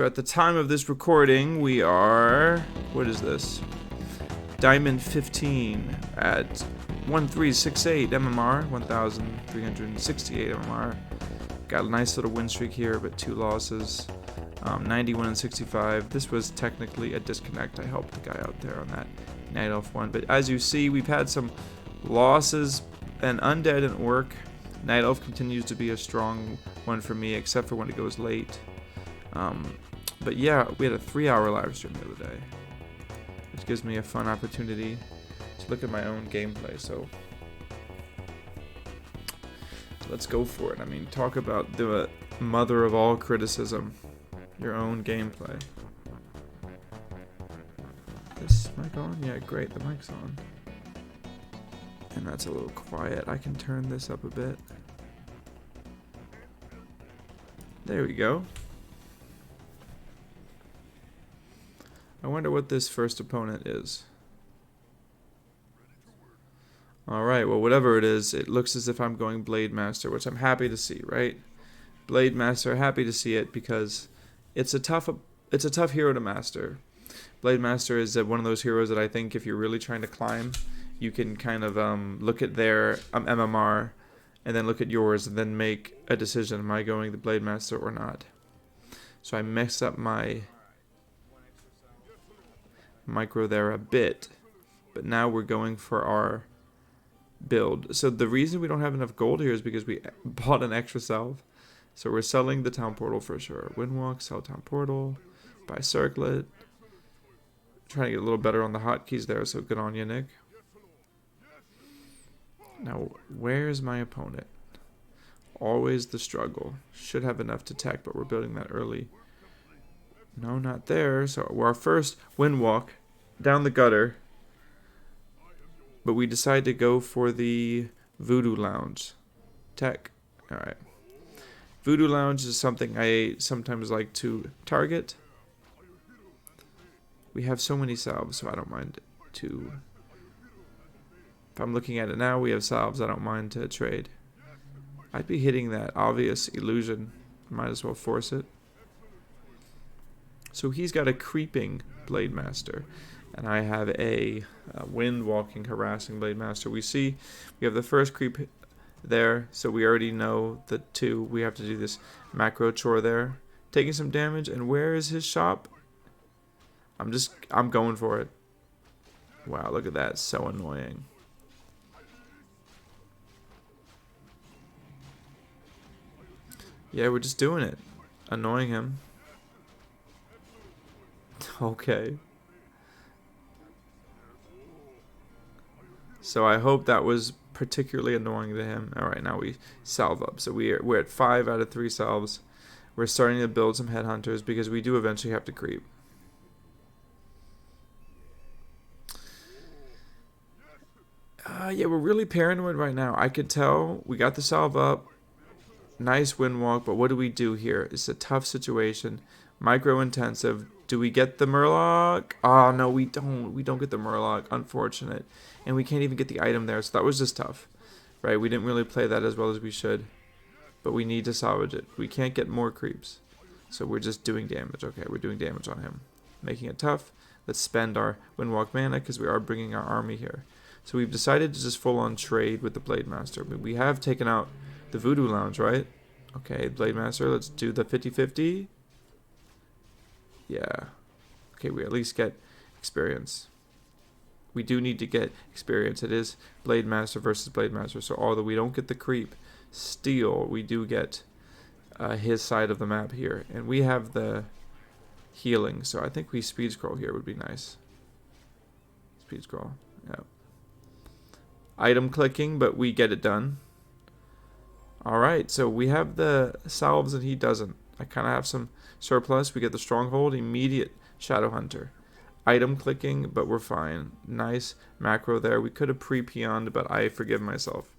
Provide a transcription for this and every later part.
At the time of this recording, we are, what is this? Diamond 15 at 1368 MMR, 1368 MMR. Got a nice little win streak here, but 2 losses. 91 and 65. This was technically a disconnect. I helped the guy out there on that Night Elf one. But as you see, we've had some losses, and Undead and Orc. Night Elf continues to be a strong one for me, except for when it goes late. But yeah, we had a 3-hour live stream the other day, which gives me a fun opportunity to look at my own gameplay. So let's go for it. I mean, talk about the mother of all criticism, your own gameplay. This mic on? Yeah, great, the mic's on. And that's a little quiet. I can turn this up a bit. There we go. I wonder what this first opponent is. Alright, well, whatever it is, it looks as if I'm going Blade Master, which I'm happy to see, right? Blade Master, happy to see it because it's a tough hero to master. Blade Master is one of those heroes that I think if you're really trying to climb, you can kind of look at their MMR and then look at yours and then make a decision. Am I going the Blade Master or not? So I messed up my micro there a bit, but now we're going for our build. So the reason we don't have enough gold here is because we bought an extra salve. So we're selling the town portal for sure. Windwalk, sell town portal, buy circlet. Trying to get a little better on the hotkeys there, so good on you, Nick. Now, where's my opponent? Always the struggle. Should have enough to tech, but we're building that early. No, not there. So we're our first Windwalk down the gutter. But we decide to go for the Voodoo Lounge. Tech. Alright. Voodoo Lounge is something I sometimes like to target. We have so many salves, so I don't mind to... If I'm looking at it now, we have salves. I don't mind to trade. I'd be hitting that obvious illusion. Might as well force it. So he's got a creeping Blade Master. And I have a wind-walking, harassing Blade Master. We see we have the first creep there. So we already know the 2. We have to do this macro chore there. Taking some damage. And where is his shop? I'm going for it. Wow, look at that. So annoying. Yeah, we're just doing it. Annoying him. Okay. So I hope that was particularly annoying to him. Alright, now we salve up. So we're at 5 out of 3 salves. We're starting to build some headhunters because we do eventually have to creep. Yeah, we're really paranoid right now. I could tell we got the salve up. Nice Windwalk, but what do we do here? It's a tough situation. Micro-intensive. Do we get the Murloc? Oh, no, we don't. We don't get the Murloc. Unfortunate. And we can't even get the item there, so that was just tough. Right, we didn't really play that as well as we should. But we need to salvage it. We can't get more creeps. So we're just doing damage. Okay, we're doing damage on him. Making it tough. Let's spend our Windwalk mana because we are bringing our army here. So we've decided to just full-on trade with the Blade Master. But we have taken out the Voodoo Lounge, right? Okay, Blade Master, let's do the 50-50. Yeah. Okay, we at least get experience. We do need to get experience. It is Blade Master versus Blade Master. So although we don't get the creep steal, we do get his side of the map here. And we have the healing. So I think we speed scroll here would be nice. Speed scroll. Yeah. Item clicking, but we get it done. Alright, so we have the salves and he doesn't. I kind of have some surplus. We get the stronghold, immediate Shadow Hunter. Item clicking, but we're fine. Nice macro there. We could have pre-peoned, but I forgive myself.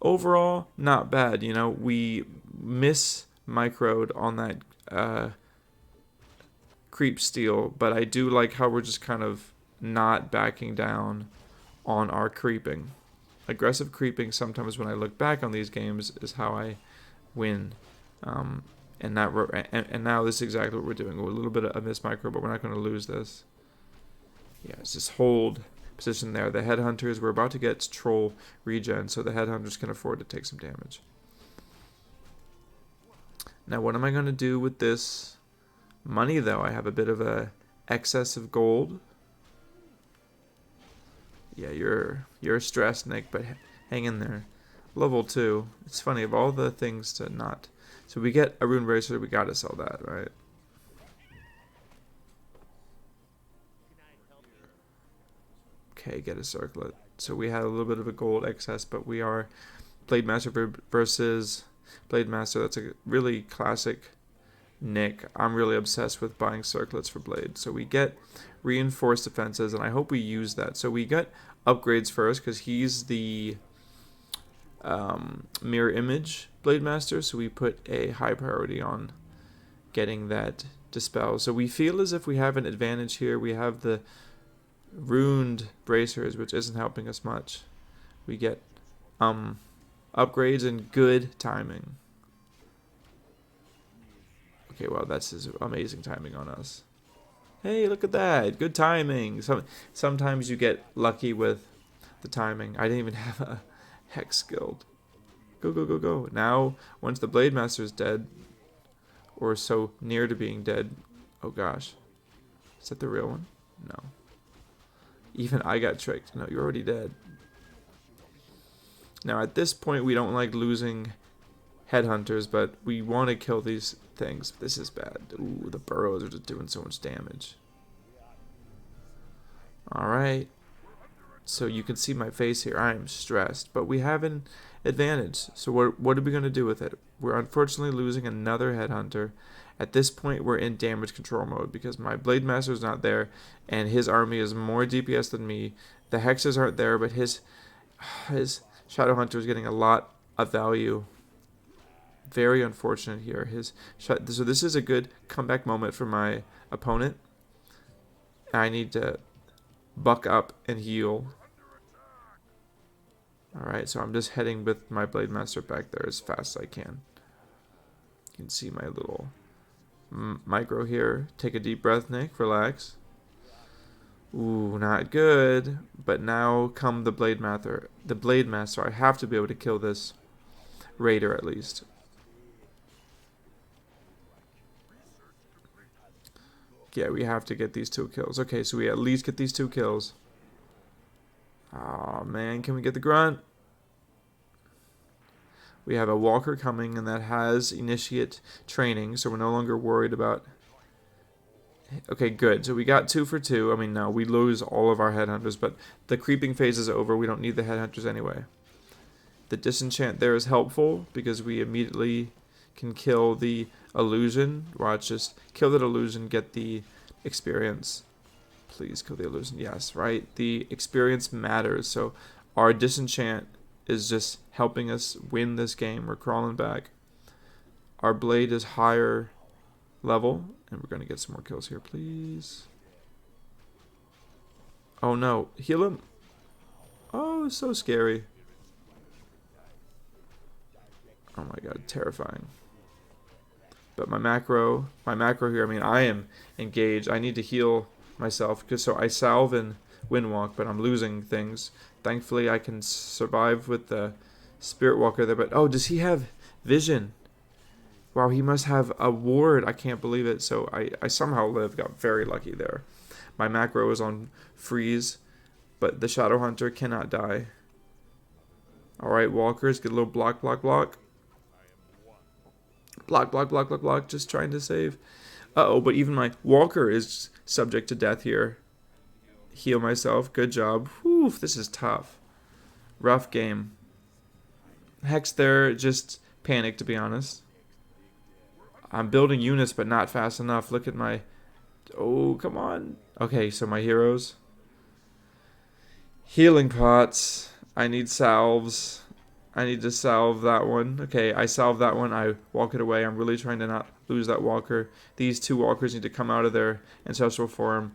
Overall, not bad. You know, we miss-microed on that creep steal, but I do like how we're just kind of not backing down on our creeping. Aggressive creeping, sometimes when I look back on these games, is how I win. And now this is exactly what we're doing. We're a little bit of a miss micro, but we're not going to lose this. Yeah, it's just hold position there. The headhunters, we're about to get troll regen, so the headhunters can afford to take some damage. Now, what am I going to do with this money, though? I have a bit of a excess of gold. Yeah, you're stressed, Nick, but hang in there. Level 2. It's funny, of all the things to not... So we get a rune bracer, we gotta sell that, right? Okay, get a circlet. So we had a little bit of a gold excess, but we are Blade Master versus Blade Master. That's a really classic Nick. I'm really obsessed with buying circlets for Blade. So we get reinforced defenses, and I hope we use that. So we got upgrades first, because he's the mirror image Blade Master, so we put a high priority on getting that dispel. So we feel as if we have an advantage here. We have the runed bracers, which isn't helping us much. We get upgrades and good timing. Okay, well, that's his amazing timing on us. Hey, look at that. Good timing. Sometimes you get lucky with the timing. I didn't even have a Hex Guild. Go, go, go, go. Now, once the Blade Master is dead, or so near to being dead, oh gosh. Is that the real one? No. Even I got tricked. No, you're already dead. Now, at this point, we don't like losing headhunters, but we want to kill these things. This is bad. Ooh, the burrows are just doing so much damage. Alright. So you can see my face here. I am stressed, but we have an advantage. So what are we going to do with it? We're unfortunately losing another headhunter. At this point, we're in damage control mode because my Blade Master is not there, and his army is more DPS than me. The hexes aren't there, but his Shadow Hunter is getting a lot of value. Very unfortunate here. So this is a good comeback moment for my opponent. I need to buck up and heal. Alright, so I'm just heading with my Blade Master back there as fast as I can. You can see my little micro here. Take a deep breath, Nick. Relax. Ooh, not good. But now come the Blade Master. The Blade Master. I have to be able to kill this Raider at least. Yeah, we have to get these 2 kills. Okay, so we at least get these 2 kills. Oh man, can we get the grunt? We have a walker coming, and that has initiate training, so we're no longer worried about... Okay, good. So we got 2 for 2. I mean, no, we lose all of our headhunters, but the creeping phase is over. We don't need the headhunters anyway. The disenchant there is helpful because we immediately can kill the illusion. Watch, just kill that illusion, get the experience. Please kill the illusion. Yes, right? The experience matters. So our disenchant is just helping us win this game. We're crawling back. Our blade is higher level, and we're going to get some more kills here, please. Oh no, heal him. Oh, so scary. Oh my god, terrifying. But my macro here, I mean, I am engaged. I need to heal myself, because so I salve and windwalk, but I'm losing things. Thankfully, I can survive with the Spirit Walker there, but oh, does he have vision? Wow, he must have a ward. I can't believe it. So I somehow lived, got very lucky there. My macro is on freeze, but the Shadow Hunter cannot die. Alright, walkers, get a little block, block, block. Block, block, block, block, block, just trying to save. Uh-oh, but even my walker is subject to death here. Heal myself, good job. Whew, this is tough. Rough game. Hex there, just panic, to be honest. I'm building units, but not fast enough. Look at my... Oh, come on. Okay, so my heroes. Healing pots. I need salves. I need to salve that one. Okay, I salve that one. I walk it away. I'm really trying to not lose that walker. These 2 walkers need to come out of their ancestral form.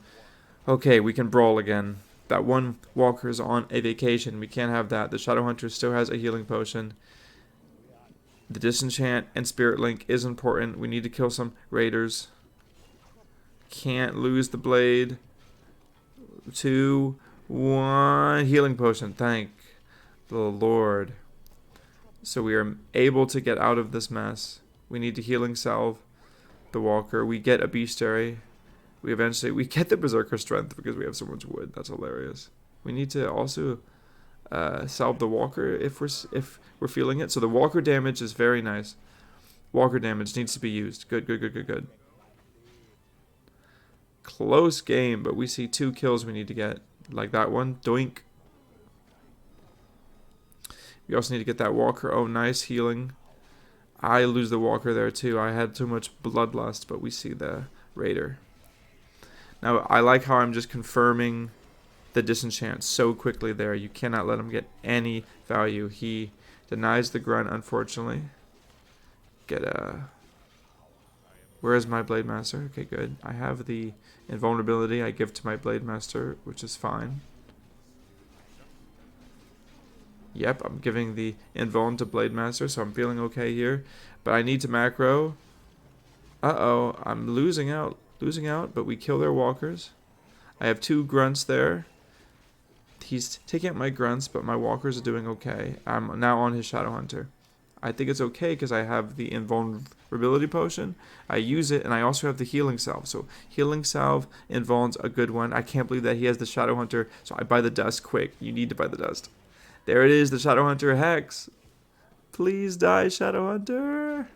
Okay, we can brawl again. That one walker's on a vacation. We can't have that. The Shadow Hunter still has a healing potion. The disenchant and spirit link is important. We need to kill some raiders. Can't lose the blade. 2, 1. Healing potion. Thank the Lord. So we are able to get out of this mess. We need to healing salve the walker. We get a bestiary. We get the berserker strength because we have so much wood. That's hilarious. We need to also salve the walker if we're feeling it. So the walker damage is very nice. Walker damage needs to be used. Good. Close game, but we see 2 kills we need to get. Like that one. Doink. We also need to get that walker. Oh, nice healing. I lose the walker there too. I had too much bloodlust, but we see the raider. Now, I like how I'm just confirming the disenchant so quickly there. You cannot let him get any value. He denies the grunt, unfortunately. Where is my Blade Master? Okay, good. I have the invulnerability I give to my Blade Master, which is fine. Yep, I'm giving the invuln to Blade Master, so I'm feeling okay here. But I need to macro. Uh-oh, I'm losing out, but we kill their walkers. I have 2 grunts there. He's taking out my grunts, but my walkers are doing okay. I'm now on his Shadow Hunter. I think it's okay because I have the invulnerability potion. I use it, and I also have the healing salve. So healing salve, invuln's a good one. I can't believe that he has the Shadow Hunter, so I buy the dust quick. You need to buy the dust. There it is, the Shadow Hunter Hex. Please die, Shadow Hunter.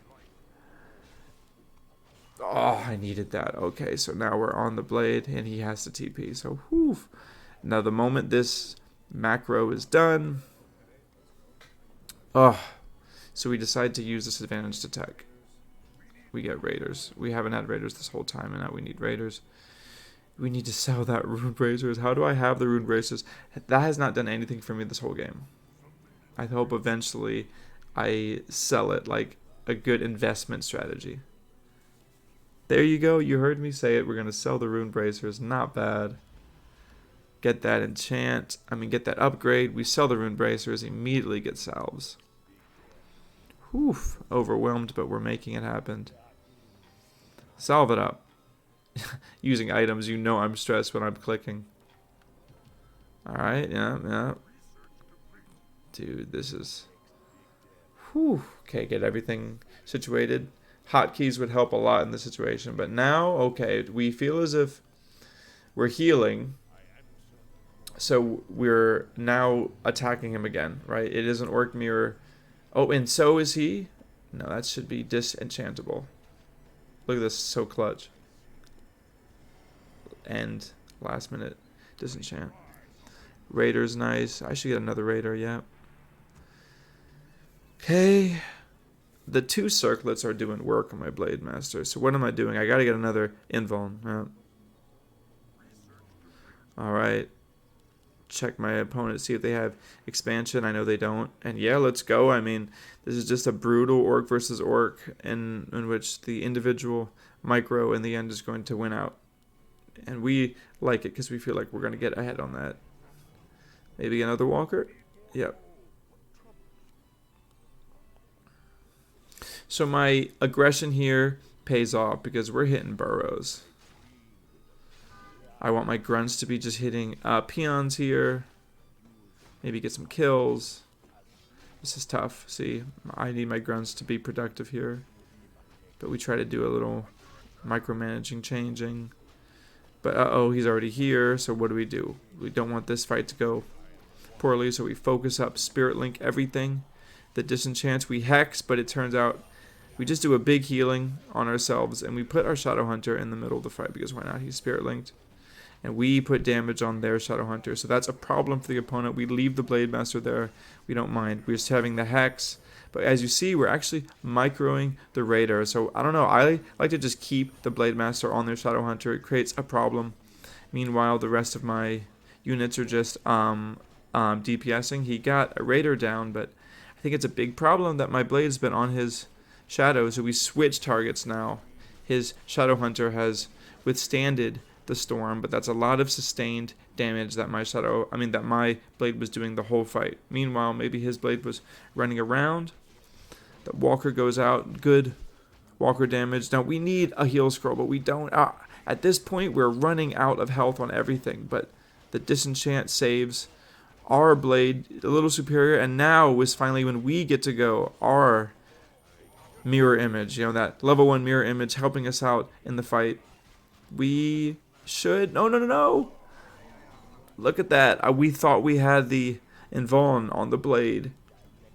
Oh, I needed that. Okay, so now we're on the blade, and he has to TP. So, whew. Now, the moment this macro is done... Oh, so we decide to use this advantage to tech. We get raiders. We haven't had raiders this whole time, and now we need raiders. We need to sell that rune bracers. How do I have the rune bracers? That has not done anything for me this whole game. I hope eventually I sell it like a good investment strategy. There you go. You heard me say it. We're going to sell the rune bracers. Not bad. Get that enchant. Get that upgrade. We sell the rune bracers. Immediately get salves. Whew. Overwhelmed, but we're making it happen. Salve it up. Using items, you know I'm stressed when I'm clicking. Alright, yeah. Dude, this is... Whew. Okay, get everything situated. Hotkeys would help a lot in this situation. But now, okay, we feel as if we're healing. So we're now attacking him again, right? It isn't Orc Mirror. Oh, and so is he? No, that should be disenchantable. Look at this, so clutch. And last minute disenchant. Raider's nice. I should get another raider, yeah. Okay. The 2 circlets are doing work on my Blade Master. So what am I doing? I gotta get another invuln. Yeah. Alright. Check my opponent, see if they have expansion. I know they don't. And yeah, let's go. This is just a brutal orc versus orc in which the individual micro in the end is going to win out. And we like it because we feel like we're going to get ahead on that. Maybe another walker? Yep. So my aggression here pays off because we're hitting burrows. I want my grunts to be just hitting peons here. Maybe get some kills. This is tough. See, I need my grunts to be productive here. But we try to do a little micromanaging, changing. But uh-oh, he's already here, so what do? We don't want this fight to go poorly, so we focus up, Spirit Link everything. The disenchants, we hex, but it turns out we just do a big healing on ourselves, and we put our Shadow Hunter in the middle of the fight, because why not? He's Spirit Linked. And we put damage on their Shadow Hunter, so that's a problem for the opponent. We leave the Blade Master there. We don't mind. We're just having the hex. But as you see, we're actually microing the Raider. So, I don't know. I like to just keep the Blade Master on their Shadow Hunter. It creates a problem. Meanwhile, the rest of my units are just DPSing. He got a Raider down, but I think it's a big problem that my Blade's been on his Shadow. So we switch targets now. His Shadow Hunter has withstanded the storm, but that's a lot of sustained damage that my Blade was doing the whole fight. Meanwhile, maybe his Blade was running around. The Walker goes out. Good. Walker damage. Now, we need a heal scroll, but we don't. At this point, we're running out of health on everything. But the disenchant saves our blade a little superior. And now is finally when we get to go. Our mirror image. You know, that level 1 mirror image helping us out in the fight. We should... No, no, no, no! Look at that. We thought we had the Invuln on the blade.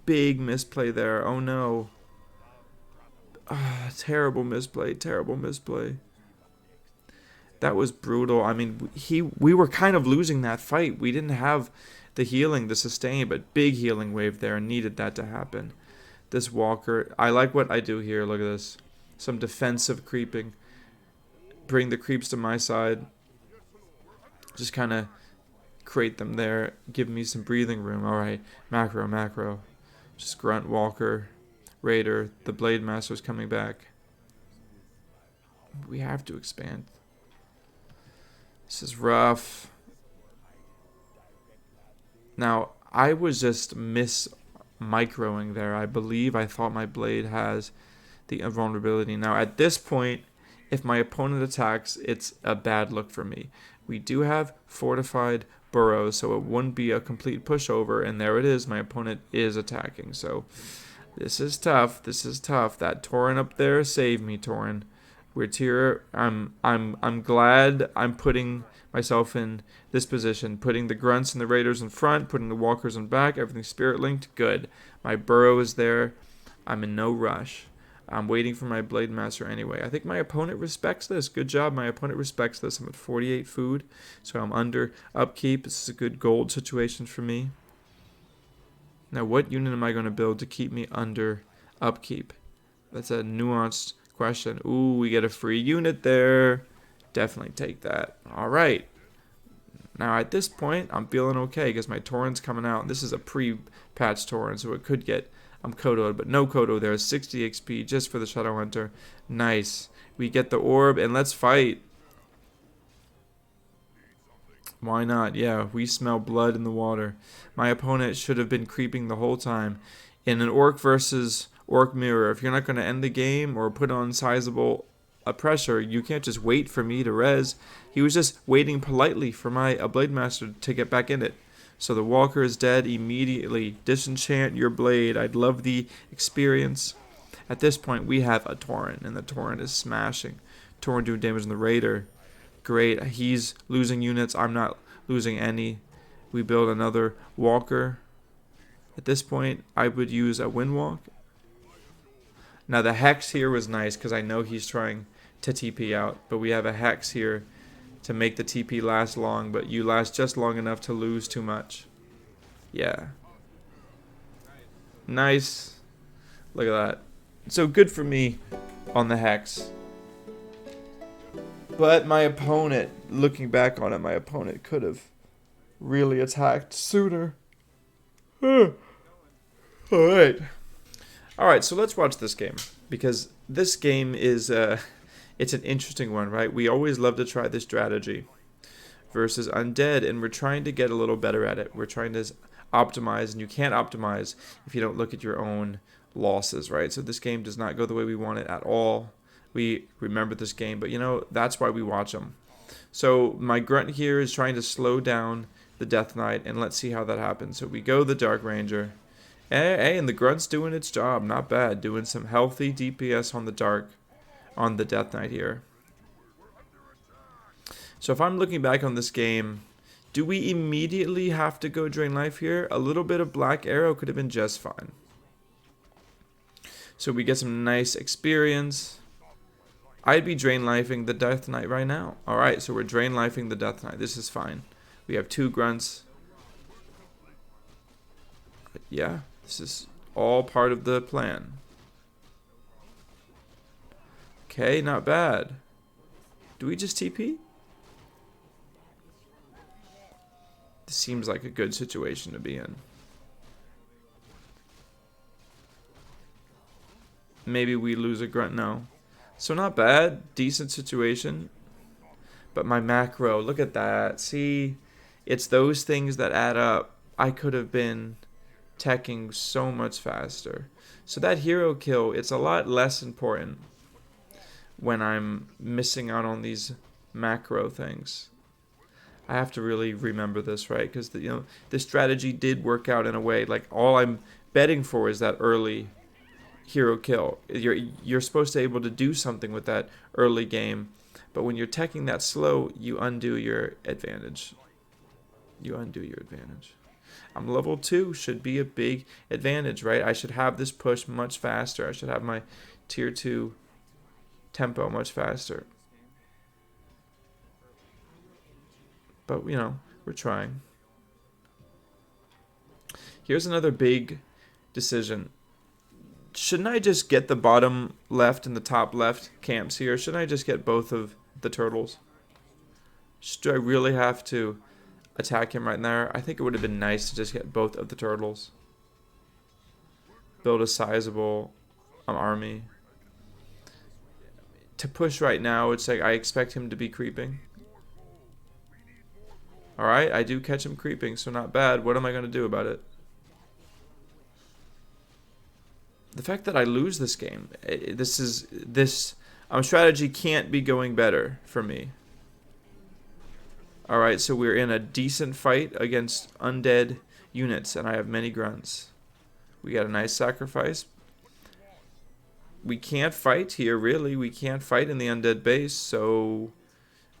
Big misplay there. Oh, no. Terrible misplay. Terrible misplay. That was brutal. I mean, we were kind of losing that fight. We didn't have the healing, the sustain, but big healing wave there. Needed that to happen. This Walker... I like what I do here. Look at this. Some defensive creeping. Bring the creeps to my side. Just kind of create them there. Give me some breathing room. Alright. Macro, macro. Just grunt Walker. Raider. The Blade Master's coming back. We have to expand. This is rough. Now, I was just microing there. I thought my blade has the invulnerability. Now, at this point, if my opponent attacks, it's a bad look for me. We do have fortified burrows, so it wouldn't be a complete pushover. And there it is. My opponent is attacking. So this is tough. This is tough. That Tauren up there, save me, Tauren. We're here. I'm glad I'm putting myself in this position, putting the grunts and the raiders in front, putting the walkers in back, everything spirit linked. Good. My burrow is there. I'm in no rush. I'm waiting for my Blade Master anyway. I think my opponent respects this. Good job. My opponent respects this. I'm at 48 food, so I'm under upkeep. This is a good gold situation for me. Now, what unit am I going to build to keep me under upkeep? That's a nuanced question. Ooh, we get a free unit there. Definitely take that. All right. Now, at this point, I'm feeling okay because my Tauren's coming out. This is a pre-patch Tauren, so it could get... I'm Kodo'd, but no Kodo there. 60 XP just for the Shadow Hunter. Nice. We get the orb, and let's fight. Why not? Yeah, we smell blood in the water. My opponent should have been creeping the whole time. In an Orc versus Orc mirror, if you're not going to end the game or put on sizable pressure, you can't just wait for me to res. He was just waiting politely for my Blade Master to get back in it. So the Walker is dead immediately. Disenchant your blade. I'd love the experience. At this point, we have a Tauren, and the Tauren is smashing. Tauren doing damage on the Raider. Great. He's losing units. I'm not losing any. We build another Walker. At this point, I would use a Windwalk. Now, the Hex here was nice because I know he's trying to TP out. But we have a Hex here to make the TP last long, but you last just long enough to lose too much. Yeah. Nice. Look at that. So good for me on the Hex. But my opponent, looking back on it, my opponent could have really attacked sooner. Alright. Alright, so let's watch this game. Because this game is... it's an interesting one, right? We always love to try this strategy versus undead, and we're trying to get a little better at it. We're trying to optimize, and you can't optimize if you don't look at your own losses, right? So this game does not go the way we want it at all. We remember this game, but you know, that's why we watch them. So my grunt here is trying to slow down the Death Knight, and let's see how that happens. So we go the Dark Ranger. And the grunt's doing its job, not bad. Doing some healthy DPS on the Dark. On the Death Knight here. So if I'm looking back on this game, do we immediately have to go drain life here? A little bit of Black Arrow could have been just fine. So we get some nice experience. I'd be drain lifing the Death Knight right now. Alright, so we're drain lifing the Death Knight. This is fine. We have 2 grunts. Yeah, this is all part of the plan. Okay, not bad. Do we just TP? This seems like a good situation to be in. Maybe we lose a grunt. No. So not bad. Decent situation. But my macro, look at that. See, it's those things that add up. I could have been teching so much faster. So that hero kill, it's a lot less important when I'm missing out on these macro things. I have to really remember this, right? Because the strategy did work out in a way. Like all I'm betting for is that early hero kill. You're supposed to be able to do something with that early game, but when you're teching that slow, you undo your advantage. You undo your advantage. I'm level 2, should be a big advantage, right? I should have this push much faster. I should have my tier 2 tempo much faster. But, we're trying. Here's another big decision. Shouldn't I just get the bottom left and the top left camps here? Shouldn't I just get both of the turtles? Do I really have to attack him right there? I think it would have been nice to just get both of the turtles. Build a sizable army. To push right now, it's like I expect him to be creeping. Alright, I do catch him creeping, so not bad. What am I going to do about it? The fact that I lose this game, this strategy can't be going better for me. Alright, so we're in a decent fight against undead units, and I have many grunts. We got a nice sacrifice. We can't fight here, really. We can't fight in the undead base, so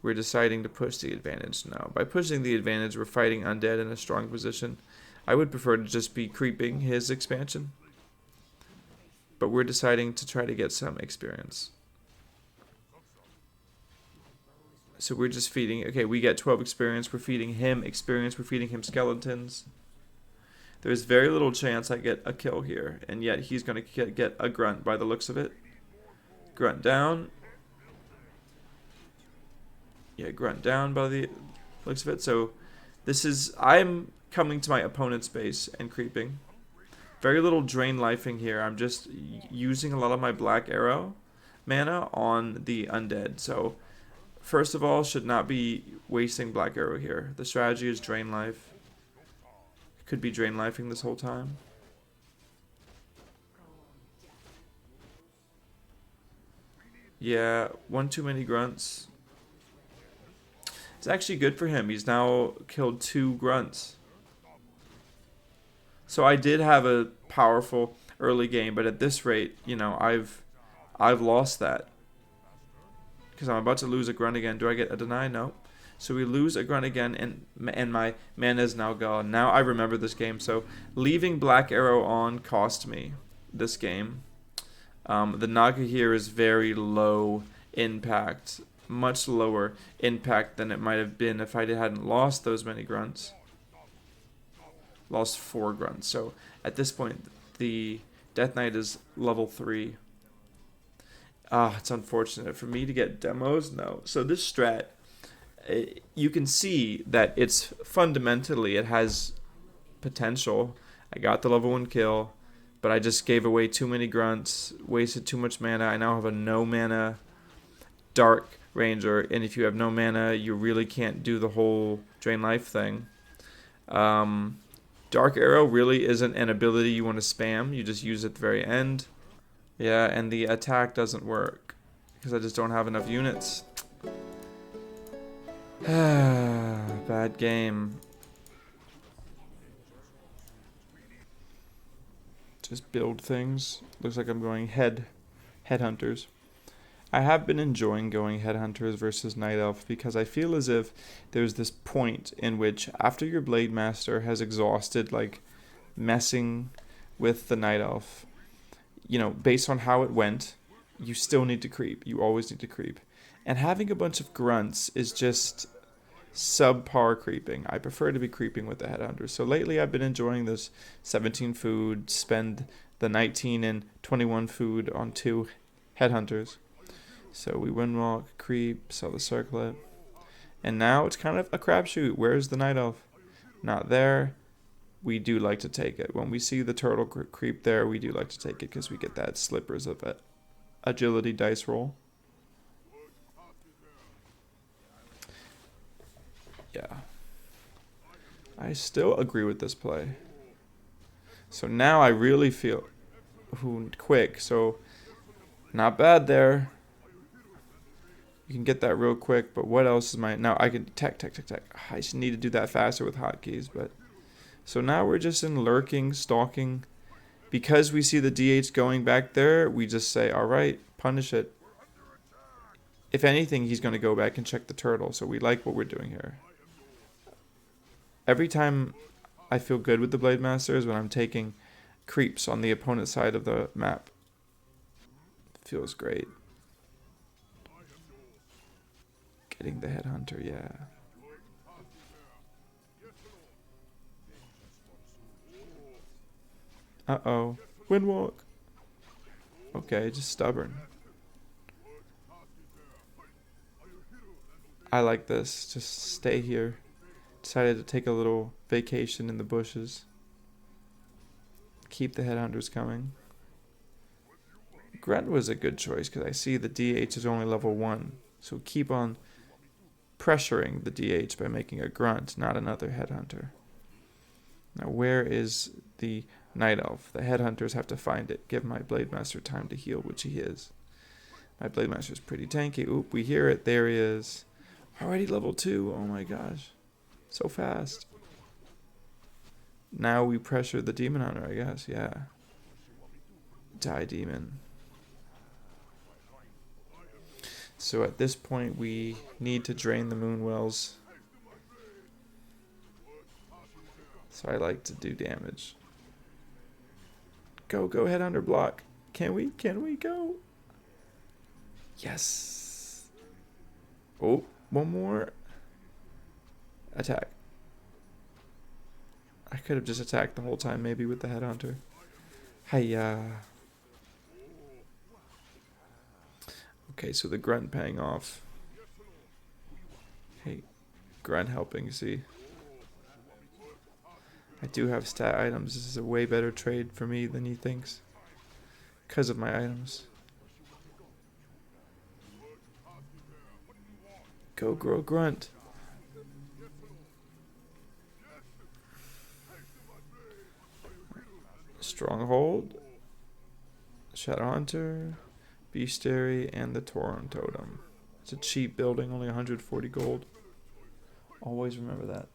we're deciding to push the advantage now. By pushing the advantage, we're fighting undead in a strong position. I would prefer to just be creeping his expansion, but we're deciding to try to get some experience. So we're just feeding, okay, we get 12 experience, we're feeding him experience, we're feeding him skeletons. There's very little chance I get a kill here, and yet he's going to get a grunt by the looks of it. Grunt down. Yeah, grunt down by the looks of it. So I'm coming to my opponent's base and creeping. Very little drain lifing here. I'm just using a lot of my black arrow mana on the undead. So first of all, should not be wasting black arrow here. The strategy is drain life. Could be drain lifing this whole time. Yeah, one too many grunts. It's actually good for him. He's now killed 2 grunts. So I did have a powerful early game, but at this rate, I've lost that. Because I'm about to lose a grunt again. Do I get a deny? No. So we lose a grunt again, and my mana is now gone. Now I remember this game. So leaving Black Arrow on cost me this game. The Naga here is very low impact. Much lower impact than it might have been if I hadn't lost those many grunts. Lost 4 grunts. So at this point, the Death Knight is level 3. It's unfortunate for me to get demos. No. So this strat, you can see that it's fundamentally, it has potential. I got the level 1 kill, but I just gave away too many grunts, wasted too much mana. I now have a no mana Dark Ranger, and if you have no mana, you really can't do the whole drain life thing. Dark Arrow really isn't an ability you want to spam. You just use it at the very end. Yeah, and the attack doesn't work because I just don't have enough units. Bad game. Just build things. Looks like I'm going headhunters. I have been enjoying going headhunters versus night elf because I feel as if there's this point in which after your blade master has exhausted like messing with the night elf, based on how it went, you still need to creep. You always need to creep. And having a bunch of grunts is just subpar creeping. I prefer to be creeping with the headhunters. So lately I've been enjoying this 17 food, spend the 19 and 21 food on 2 headhunters. So we windwalk, creep, sell the circlet. And now it's kind of a crapshoot. Where's the night elf? Not there. We do like to take it. When we see the turtle creep there, we do like to take it because we get that slippers of it. Agility dice roll. Yeah. I still agree with this play. So now I really feel quick. So not bad there. You can get that real quick, but what else is my... Now I can tech. I just need to do that faster with hotkeys, but... So now we're just in lurking, stalking. Because we see the DH going back there, we just say, alright, punish it. If anything, he's going to go back and check the turtle, so we like what we're doing here. Every time I feel good with the Blade Master is when I'm taking creeps on the opponent's side of the map. Feels great. Getting the Headhunter, yeah. Uh-oh. Windwalk. Okay, just stubborn. I like this. Just stay here. Decided to take a little vacation in the bushes. Keep the Headhunters coming. Grunt was a good choice because I see the DH is only level 1. So keep on pressuring the DH by making a Grunt, not another Headhunter. Now where is the Night Elf? The Headhunters have to find it. Give my Blade Master time to heal, which he is. My Blade Master is pretty tanky. Oop, we hear it. There he is. Already level 2. Oh my gosh. So fast. Now we pressure the Demon Hunter, I guess. Yeah. Die, Demon. So at this point, we need to drain the Moon Wells. So I like to do damage. Go, Headhunter, block. Can we go? Yes. Oh, one more. Attack. I could have just attacked the whole time, maybe, with the Headhunter. Hiya. Okay, so the Grunt paying off. Hey, Grunt helping, see? I do have stat items. This is a way better trade for me than he thinks. Because of my items. Go, girl, Grunt. Stronghold. Shadowhunter. Bestiary, and the Tauren Totem. It's a cheap building, only 140 gold. Always remember that.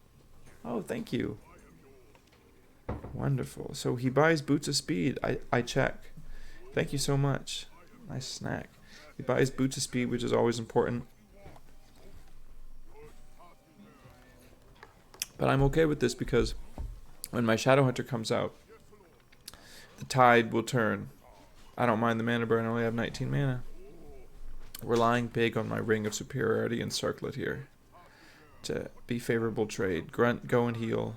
Oh, thank you. Wonderful. So he buys Boots of Speed. I check. Thank you so much. Nice snack. He buys Boots of Speed, which is always important. But I'm okay with this because when my Shadowhunter comes out, the tide will turn. I don't mind the mana burn. I only have 19 mana. Relying big on my Ring of Superiority and Circlet here to be favorable trade. Grunt, go and heal.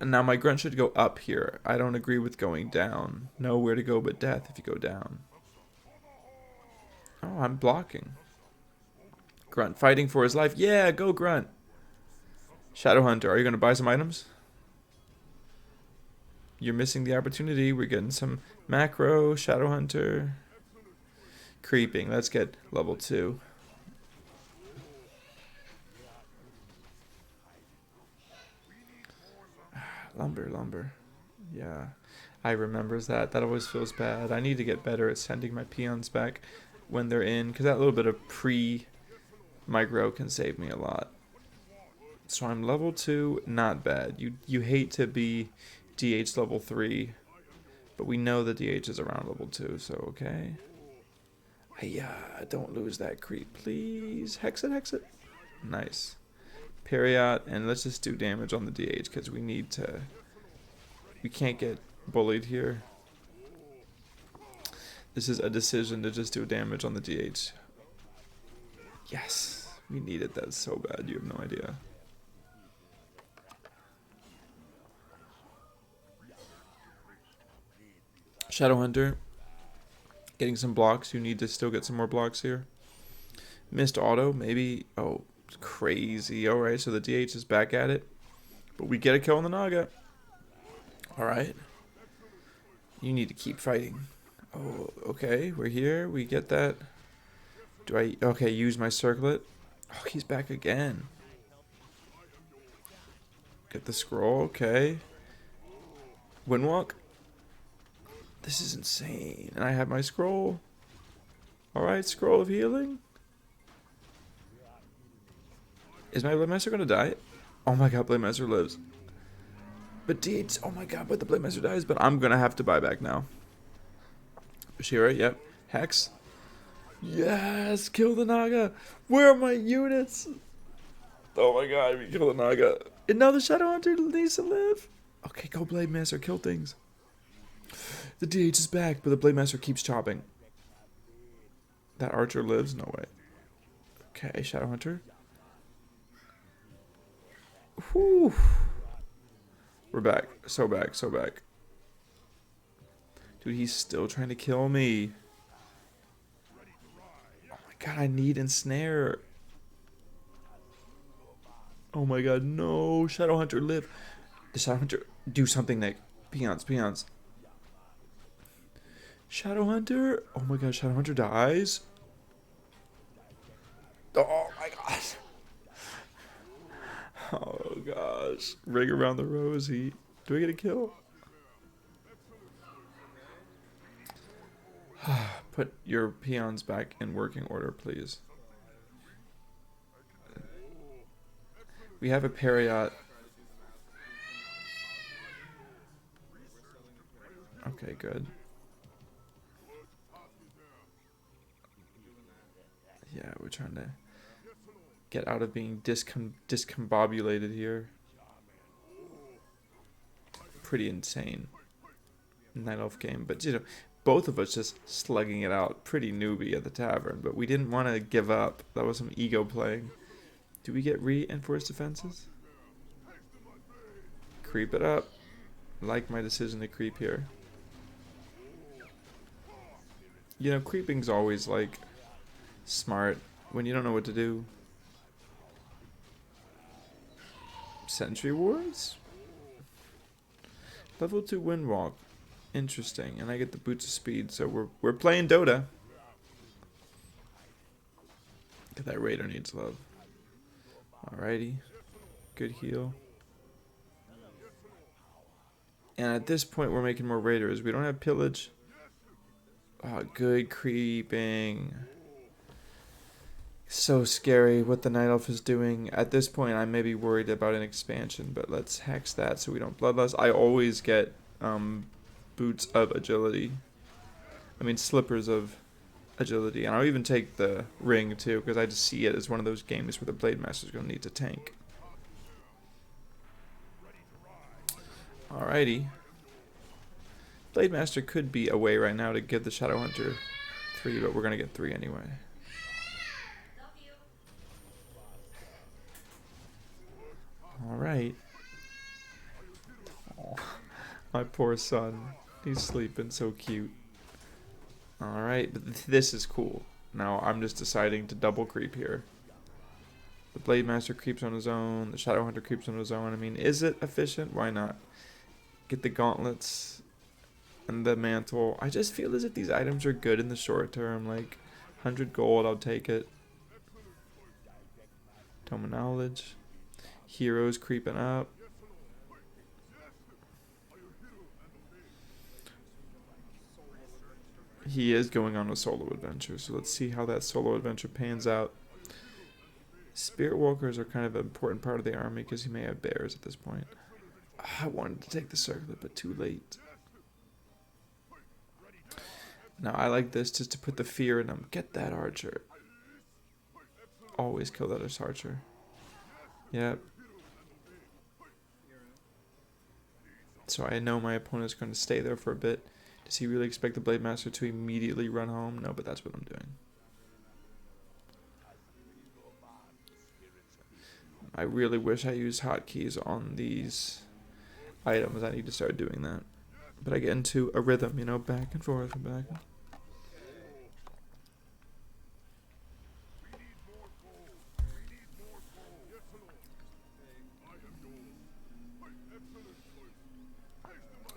Now my Grunt should go up here. I don't agree with going down. Nowhere to go but death if you go down. Oh, I'm blocking. Grunt fighting for his life. Yeah, go Grunt. Shadowhunter, are you going to buy some items? You're missing the opportunity. We're getting some macro. Shadowhunter. Creeping. Let's get level 2. Lumber. Yeah. I remembers that. That always feels bad. I need to get better at sending my peons back when they're in. Because that little bit of pre-micro can save me a lot. So I'm level 2. Not bad. You hate to be DH level 3. But we know the DH is around level 2. So okay. Don't lose that creep, please. Hex it. Nice. Period, and let's just do damage on the DH because we need to. We can't get bullied here. This is a decision to just do damage on the DH. Yes, we needed that so bad. You have no idea. Shadowhunter. Getting some blocks. You need to still get some more blocks here. Missed auto, maybe. Oh, crazy. Alright, so the DH is back at it. But we get a kill on the Naga. Alright. You need to keep fighting. Oh, okay. We're here. We get that. Do I... Okay, use my circlet. Oh, he's back again. Get the scroll, okay. Windwalk. This is insane. And I have my scroll. Alright, scroll of healing. Is my Blade Master gonna die? Oh my god, Blade Master lives. But deeds, oh my god, but the Blade Master dies. But I'm gonna have to buy back now. Shira, yep. Hex. Yes, kill the Naga. Where are my units? Oh my god, we kill the Naga. And now the Shadow Hunter needs to live. Okay, go Blade Master, kill things. The DH is back, but the Blade Master keeps chopping. That Archer lives? No way. Okay, Shadow Hunter. Whew. We're back. So back, so back. Dude, he's still trying to kill me. Oh my god, I need ensnare. Oh my god, no. Shadow Hunter live. The Shadow Hunter, do something, Nick. Peons, peons. Shadow Hunter. Oh my god, Shadow Hunter dies. Oh my god. Oh gosh. Ring around the rosy. Do I get a kill? Put your peons back in working order, please. We have a Periot. Okay, good. Yeah, we're trying to get out of being discombobulated here. Pretty insane Night Elf game, but you know, both of us just slugging it out. Pretty newbie at the tavern, but we didn't want to give up. That was some ego playing. Do we get reinforced defenses? Creep it up. Like my decision to creep here. You know, creeping's always like smart when you don't know what to do. Sentry Wards? Level 2 Windwalk. Interesting. And I get the Boots of Speed, so we're playing Dota. That Raider needs love. Alrighty. Good heal. And at this point we're making more Raiders. We don't have pillage. Oh, good creeping. So scary what the Night Elf is doing. At this point, I may be worried about an expansion, but let's hex that so we don't bloodlust. I always get boots of agility. I mean, slippers of agility. And I'll even take the ring, too, because I just see it as one of those games where the Blade Master is going to need to tank. Alrighty. Blade Master could be away right now to give the Shadow Hunter 3, but we're going to get 3 anyway. Alright. Oh, my poor son. He's sleeping so cute. Alright, but this is cool. Now I'm just deciding to double creep here. The Blade Master creeps on his own. The Shadow Hunter creeps on his own. I mean, is it efficient? Why not? Get the gauntlets and the mantle. I just feel as if these items are good in the short term. Like, 100 gold, I'll take it. Tome of Knowledge. Heroes creeping up. He is going on a solo adventure, so let's see how that solo adventure pans out. Spirit Walkers are kind of an important part of the army because he may have bears at this point. I wanted to take the circlet, but too late. Now, I like this just to put the fear in him. Get that archer. Always kill that archer. Yep. So I know my opponent's going to stay there for a bit. Does he really expect the Blade Master to immediately run home? No, but that's what I'm doing. I really wish I used hotkeys on these items. I need to start doing that. But I get into a rhythm, you know, back and forth and back.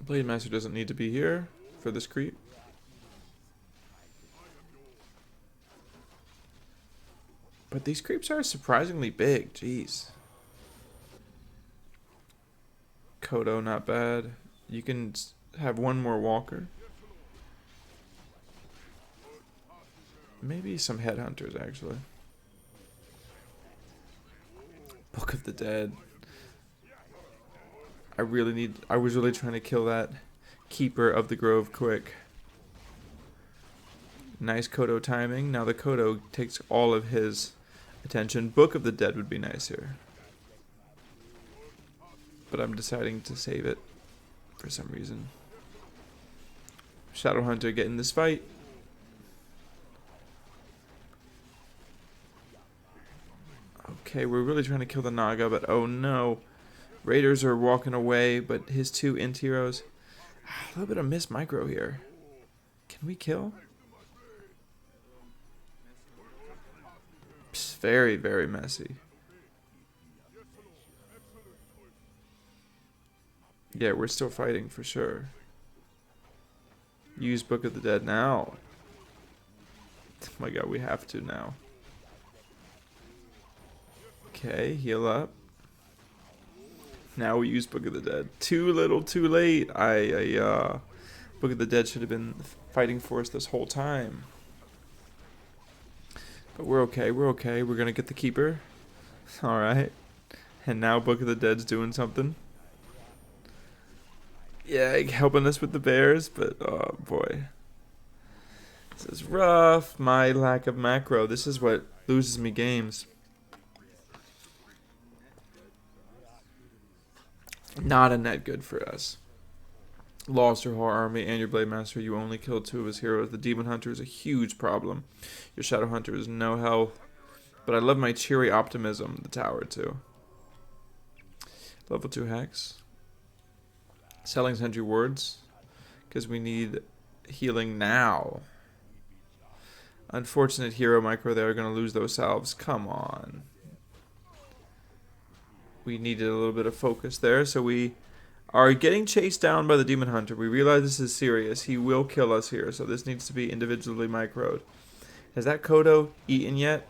Blade Master doesn't need to be here for this creep. But these creeps are surprisingly big, jeez. Kodo, not bad. You can have one more walker. Maybe some headhunters, actually. Book of the Dead. I was really trying to kill that Keeper of the Grove quick. Nice Kodo timing. Now the Kodo takes all of his attention. Book of the Dead would be nice here. But I'm deciding to save it for some reason. Shadowhunter getting this fight. Okay, we're really trying to kill the Naga, but oh no. Raiders are walking away, but his two int heroes. A little bit of missed micro here. Can we kill? It's very, very messy. Yeah, we're still fighting for sure. Use Book of the Dead now. Oh my god, we have to now. Okay, heal up. Now we use Book of the Dead. Too little, too late. Book of the Dead should have been fighting for us this whole time. But we're okay, we're okay. We're gonna get the Keeper. Alright. And now Book of the Dead's doing something. Yeah, helping us with the bears, but oh boy. This is rough. My lack of macro. This is what loses me games. Not a net good for us. Lost your whole army and your Blade Master. You only killed 2 of his heroes. The Demon Hunter is a huge problem. Your Shadow Hunter is no health. But I love my cheery optimism. The tower too. Level 2 Hex. Selling Sentry Wards. Because we need healing now. Unfortunate hero micro. They are going to lose those salves. Come on. We needed a little bit of focus there. So we are getting chased down by the Demon Hunter. We realize this is serious. He will kill us here. So this needs to be individually microed. Has that Kodo eaten yet?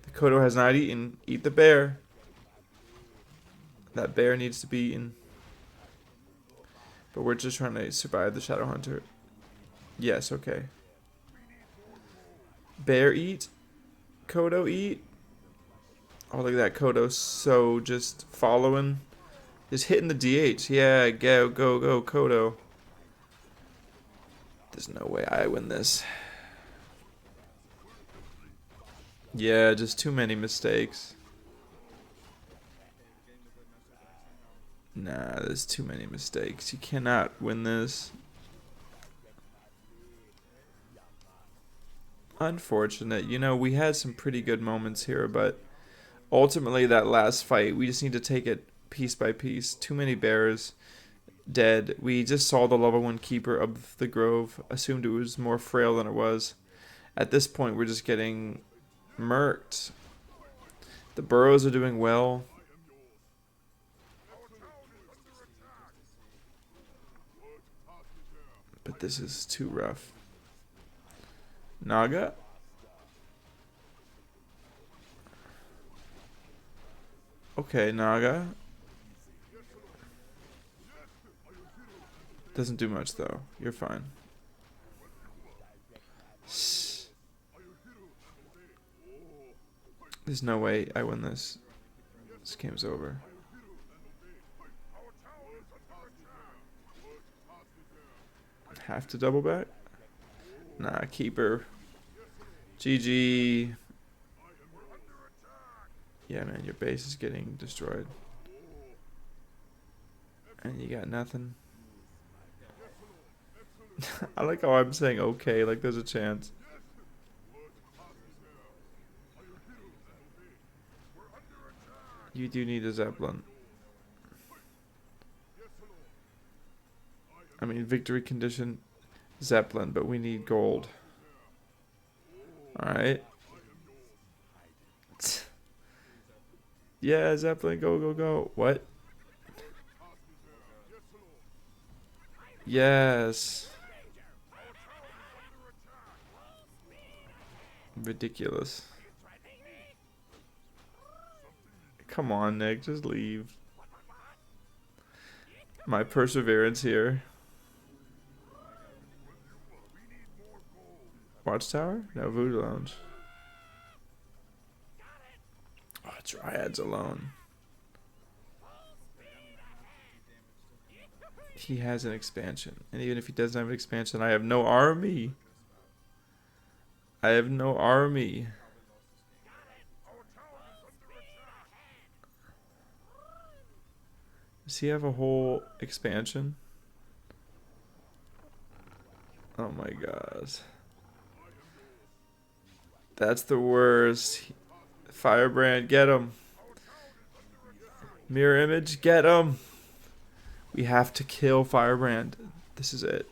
The Kodo has not eaten. Eat the bear. That bear needs to be eaten. But we're just trying to survive the Shadow Hunter. Yes, okay. Bear eat. Kodo eat. Oh, look at that Kodo. So just following. Just hitting the DH. Yeah, go, go, go, Kodo. There's no way I win this. Yeah, just too many mistakes. Nah, there's too many mistakes. You cannot win this. Unfortunate. You know, we had some pretty good moments here, but ultimately that last fight, we just need to take it piece by piece. Too many bears dead. We just saw the level 1 Keeper of the Grove. Assumed it was more frail than it was. At this point, we're just getting murked. The burrows are doing well. But this is too rough. Naga? Okay, Naga. Doesn't do much though. You're fine. There's no way I win this. This game's over. Have to double back? Nah, Keeper. GG. Yeah, man, your base is getting destroyed. And you got nothing. I like how I'm saying okay, like there's a chance. You do need a Zeppelin. I mean, victory condition, Zeppelin, but we need gold. Alright. Yeah, Zeppelin, go, go, go. What? Yes. Ridiculous. Come on, Nick, just leave. My perseverance here. Watchtower? No, Voodoo Lounge. Oh, Dryads alone. He has an expansion. And even if he doesn't have an expansion, I have no army. I have no army. Does he have a whole expansion? Oh my god. That's the worst. Firebrand, get him. Mirror image, get him. We have to kill Firebrand. This is it.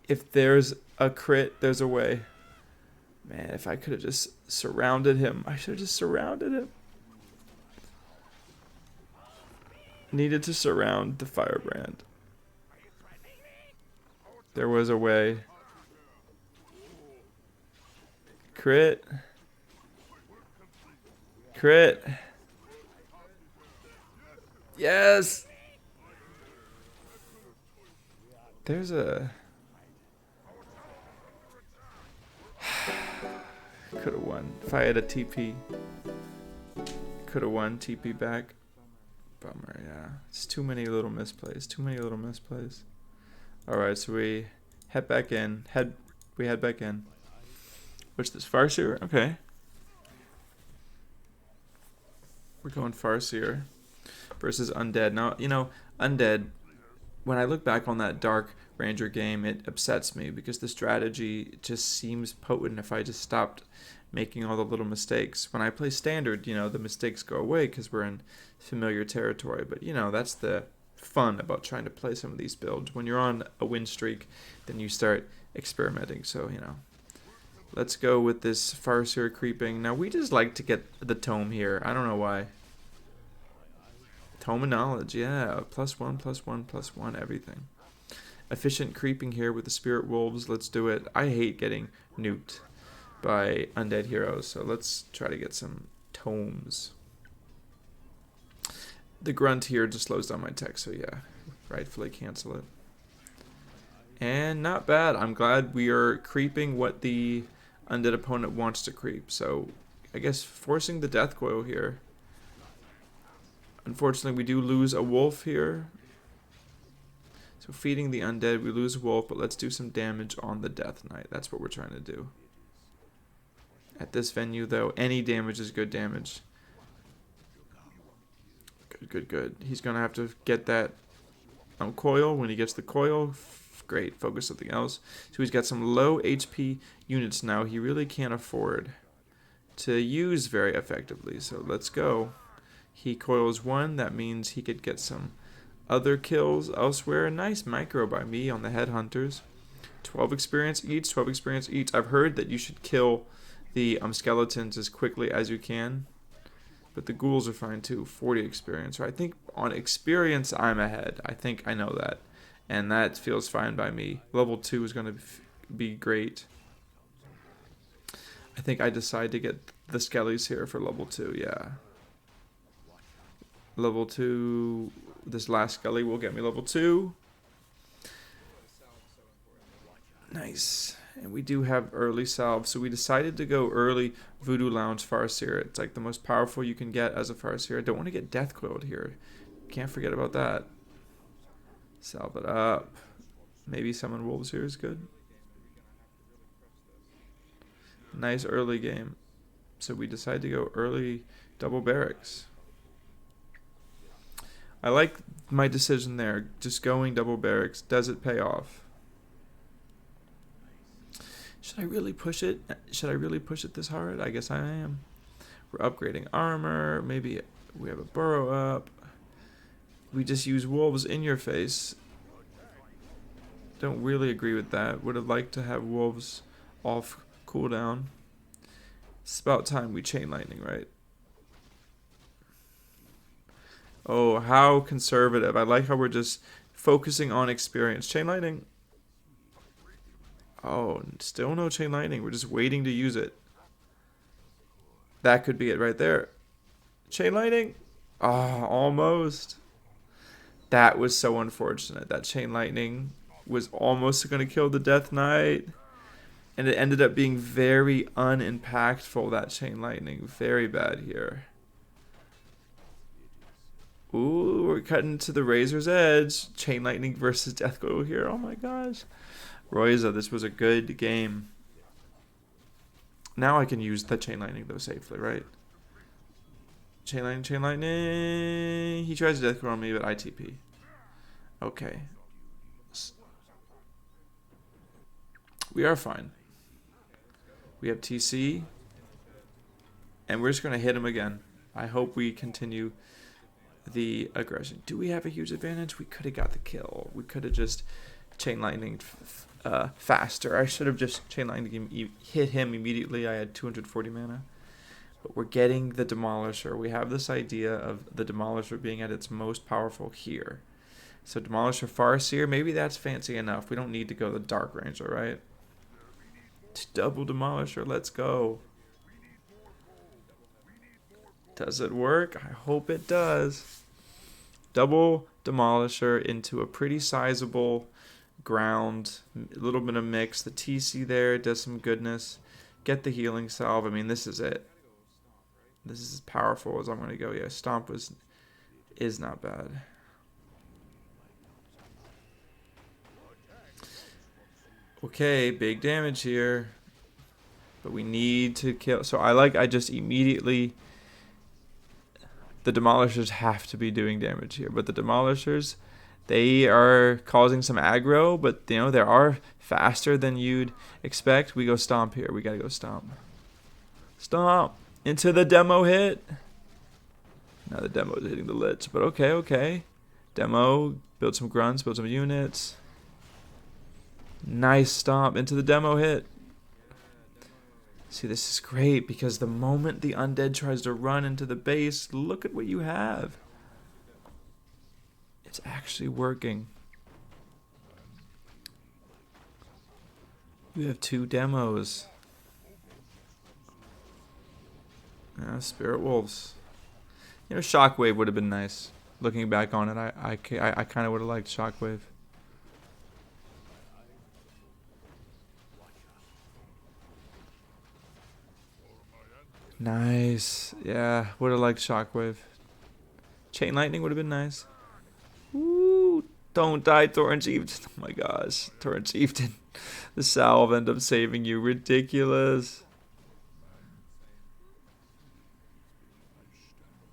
If there's a crit, there's a way. Man, if I could have just surrounded him. I should have just surrounded him. Needed to surround the Firebrand. There was a way. Crit. Crit. Yes! There's a... Could have won. If I had a TP. Could have won TP back. Bummer, yeah. It's too many little misplays. Too many little misplays. Alright, so we head back in. We head back in. What's this? Farseer? Okay. We're going Farseer versus Undead. Now, you know, Undead, when I look back on that Dark Ranger game, it upsets me because the strategy just seems potent if I just stopped making all the little mistakes. When I play Standard, you know, the mistakes go away because we're in familiar territory. But, you know, that's the fun about trying to play some of these builds. When you're on a win streak, then you start experimenting. So, you know, let's go with this Farseer creeping. Now, we just like to get the tome here. I don't know why. Tome of Knowledge, yeah. +1, +1, +1, everything. Efficient creeping here with the Spirit Wolves. Let's do it. I hate getting nuked by undead heroes, so let's try to get some tomes. The grunt here just slows down my tech, so yeah, rightfully cancel it. And not bad. I'm glad we are creeping what the undead opponent wants to creep. So I guess forcing the death coil here. Unfortunately, we do lose a wolf here. So feeding the undead, we lose a wolf, but let's do some damage on the Death Knight. That's what we're trying to do. At this venue, though, any damage is good damage. Good, good, good. He's going to have to get that coil. When he gets the coil, great. Focus something else. So he's got some low HP units now. He really can't afford to use very effectively. So let's go. He coils one. That means he could get some other kills elsewhere. Nice micro by me on the headhunters. 12 experience each, 12 experience each. I've heard that you should kill the skeletons as quickly as you can. But the ghouls are fine too. 40 experience. So I think on experience, I'm ahead. I think I know that. And that feels fine by me. Level 2 is going to be great. I think I decide to get the skellies here for level 2. Yeah. Level 2. This last skelly will get me level 2. Nice. And we do have early salve, so we decided to go early Voodoo Lounge Farseer. It's like the most powerful you can get as a Farseer. I don't want to get death coiled here. Can't forget about that. Salve it up. Maybe summon wolves here is good. Nice early game. So we decide to go early double barracks. I like my decision there. Just going double barracks. Does it pay off? Should I really push it? Should I really push it this hard? I guess I am. We're upgrading armor. Maybe we have a burrow up. We just use wolves in your face. Don't really agree with that. Would have liked to have wolves off cooldown. It's about time we chain lightning, right? Oh, how conservative. I like how we're just focusing on experience. Chain lightning. Oh, still no chain lightning. We're just waiting to use it. That could be it right there. Chain lightning. Ah, almost. That was so unfortunate. That chain lightning was almost going to kill the Death Knight. And it ended up being very unimpactful, that chain lightning. Very bad here. Ooh, we're cutting to the razor's edge. Chain lightning versus death glow here. Oh my gosh. Royza, this was a good game. Now I can use the chain lightning though safely, right? Chain lightning, chain lightning. He tries to death glow on me, but ITP. Okay. We are fine. We have TC. And we're just going to hit him again. I hope we continue the aggression. Do we have a huge advantage? We could have got the kill. We could have just chain lightning faster. I should have just chain lightning hit him immediately. I had 240 mana. But we're getting the Demolisher. We have this idea of the Demolisher being at its most powerful here. So Demolisher Farseer, maybe that's fancy enough. We don't need to go the Dark Ranger, right? Double Demolisher, let's go. Does it work? I hope it does. Double Demolisher into a pretty sizable ground. A little bit of mix. The TC there does some goodness. Get the healing salve. I mean, this is it. This is as powerful as I'm going to go. Yeah, Stomp is not bad. Okay, big damage here. But we need to kill. So I just immediately... The Demolishers have to be doing damage here. But the Demolishers, they are causing some aggro. But, you know, they are faster than you'd expect. We go Stomp here. We got to go Stomp. Stomp into the demo hit. Now the demo is hitting the Lich. But okay, okay. Demo, build some grunts, build some units. Nice Stomp into the demo hit. See, this is great because the moment the undead tries to run into the base, look at what you have. It's actually working. You have 2 demos. Spirit Wolves. You know, Shockwave would have been nice. Looking back on it, I kind of would have liked Shockwave. Nice. Yeah, would have liked Shockwave. Chain Lightning would have been nice. Ooh, don't die, Torrent Chieftain. Oh my gosh. Torrent Chieftain. The salve ended up saving you. Ridiculous.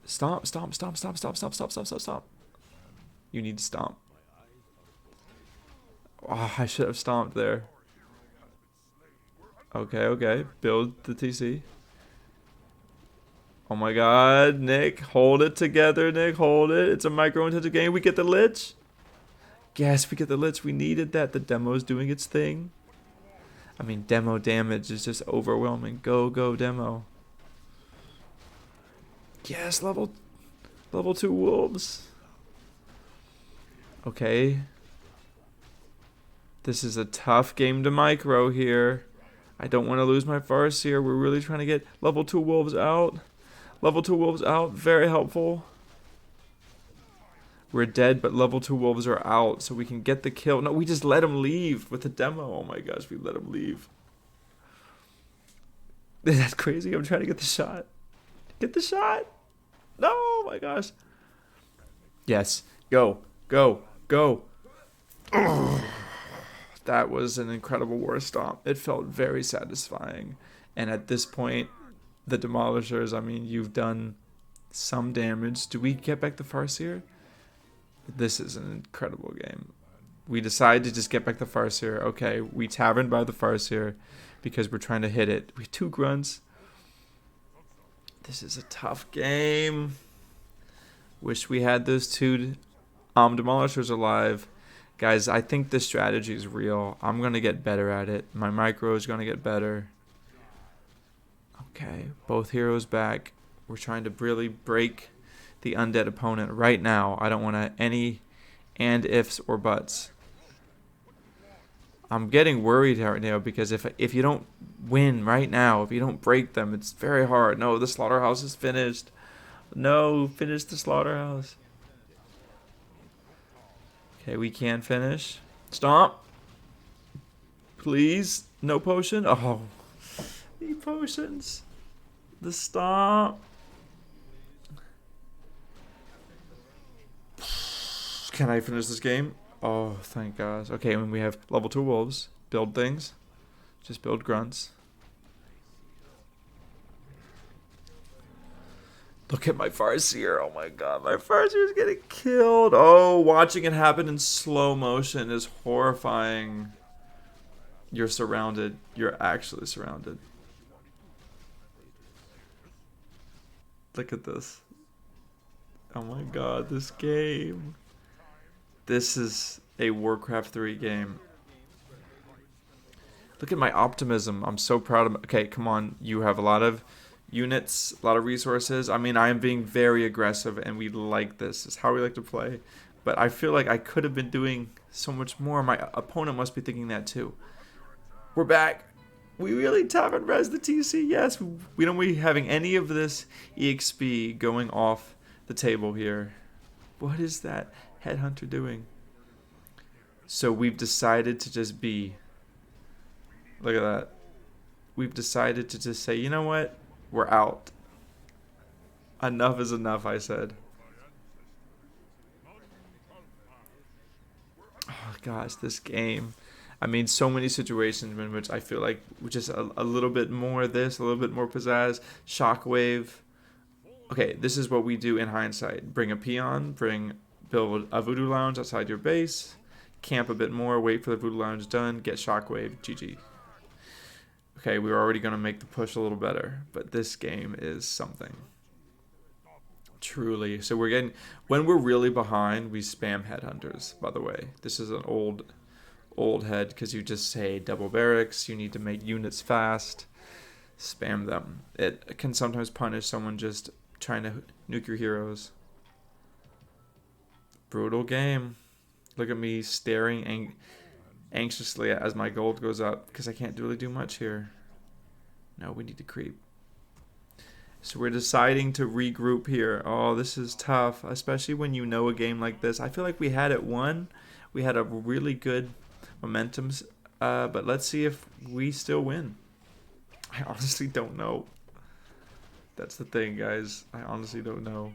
Stomp, stomp, stomp, stomp, stomp, stomp, stomp, stomp, stomp, stomp. You need to stomp. Oh, I should have stomped there. Okay, okay. Build the TC. Oh my god, Nick, hold it together, Nick, hold it. It's a micro-intensive game. We get the Lich. Yes, we get the Lich. We needed that. The demo's doing its thing. I mean, demo damage is just overwhelming. Go, go, demo. Yes, level 2 wolves. Okay. This is a tough game to micro here. I don't want to lose my Farseer. We're really trying to get level 2 wolves out. Level 2 wolves out, very helpful. We're dead, but level 2 wolves are out, so we can get the kill. No, we just let him leave with the demo. Oh my gosh, we let him leave. That's crazy. I'm trying to get the shot. Get the shot. No, oh my gosh. Yes, go, go, go. That was an incredible war stomp. It felt very satisfying. And at this point, the Demolishers, I mean, you've done some damage. Do we get back the Farseer? This is an incredible game. We decide to just get back the Farseer. Okay, we tavern by the Farseer because we're trying to hit it. We have 2 grunts. This is a tough game. Wish we had those 2 Demolishers alive. Guys, I think this strategy is real. I'm going to get better at it. My micro is going to get better. Okay, both heroes back. We're trying to really break the undead opponent right now. I don't want any and ifs or buts. I'm getting worried right now because if you don't win right now, if you don't break them, it's very hard. No, the slaughterhouse is finished. No, finish the slaughterhouse. Okay, we can finish. Stomp. Please. No potion. Oh, need potions. The stomp. Can I finish this game? Oh, thank gosh. Okay, when we have level 2 wolves, build things. Just build grunts. Look at my Farseer. Oh my god, my Farseer is getting killed. Oh, watching it happen in slow motion is horrifying. You're surrounded. You're actually surrounded. Look at this. Oh my god, this game. This is a Warcraft 3 game. Look at my optimism. I'm so proud of. Okay, come on. You have a lot of units, a lot of resources. I mean, I am being very aggressive, and we like this. It's how we like to play. But I feel like I could have been doing so much more. My opponent must be thinking that too. We're back. We really haven't res the TC. Yes, we don't be having any of this EXP going off the table here. What is that headhunter doing? So we've decided to just be. Look at that. We've decided to just say, you know what? We're out. Enough is enough, I said. Oh, gosh, this game. I mean, so many situations in which I feel like just a little bit more this, a little bit more pizzazz, shockwave. Okay, this is what we do in hindsight. Bring a peon, build a voodoo lounge outside your base, camp a bit more, wait for the voodoo lounge done, get shockwave, GG. Okay, we were already going to make the push a little better, but this game is something. Truly. So we're getting, when we're really behind, we spam headhunters, by the way. This is an old head, because you just say double barracks, you need to make units fast, spam them. It can sometimes punish someone just trying to nuke your heroes. Brutal game. Look at me staring anxiously as my gold goes up, because I can't really do much here. No, we need to creep. So we're deciding to regroup here. Oh, this is tough, especially when you know a game like this. I feel like we had it won. We had a really good momentum, but let's see if we still win. I honestly don't know. That's the thing, guys. I honestly don't know.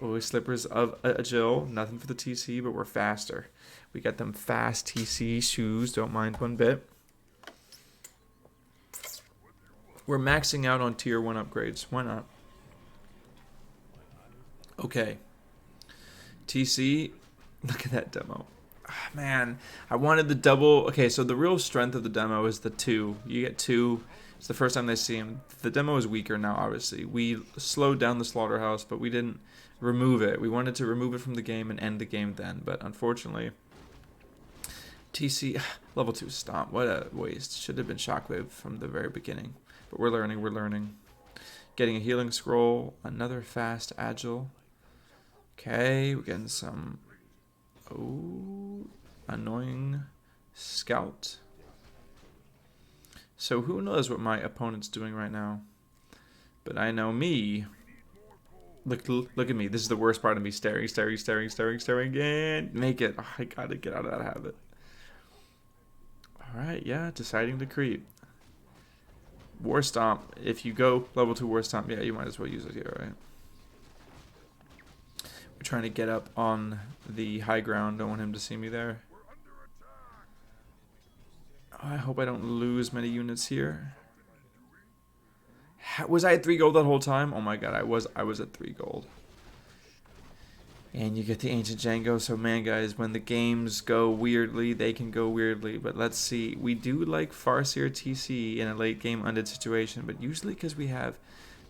Oh, slippers of agile. Nothing for the TC, but we're faster. We got them fast TC shoes. Don't mind one bit. We're maxing out on tier 1 upgrades. Why not? Okay. TC. Look at that demo. Oh, man, I wanted the double. Okay, so the real strength of the demo is the 2. You get 2. It's the first time they see him. The demo is weaker now, obviously. We slowed down the slaughterhouse, but we didn't remove it. We wanted to remove it from the game and end the game then, but unfortunately, TC level 2 stomp. What a waste. Should have been shockwave from the very beginning. But we're learning. Getting a healing scroll. Another fast agile. Okay, we're getting some. Oh, annoying scout. So who knows what my opponent's doing right now? But I know me. Look at me. This is the worst part of me. Staring, and make it. Oh, I gotta get out of that habit. Alright, yeah, deciding to creep. War Stomp. If you go level 2 War Stomp, yeah, you might as well use it here, right? We're trying to get up on the high ground. Don't want him to see me there. Oh, I hope I don't lose many units here. Was I at 3 gold that whole time? Oh my god, I was at 3 gold. And you get the Ancient Django. So man, guys, when the games go weirdly, they can go weirdly. But let's see. We do like Farseer TC in a late game undid situation, but usually because we have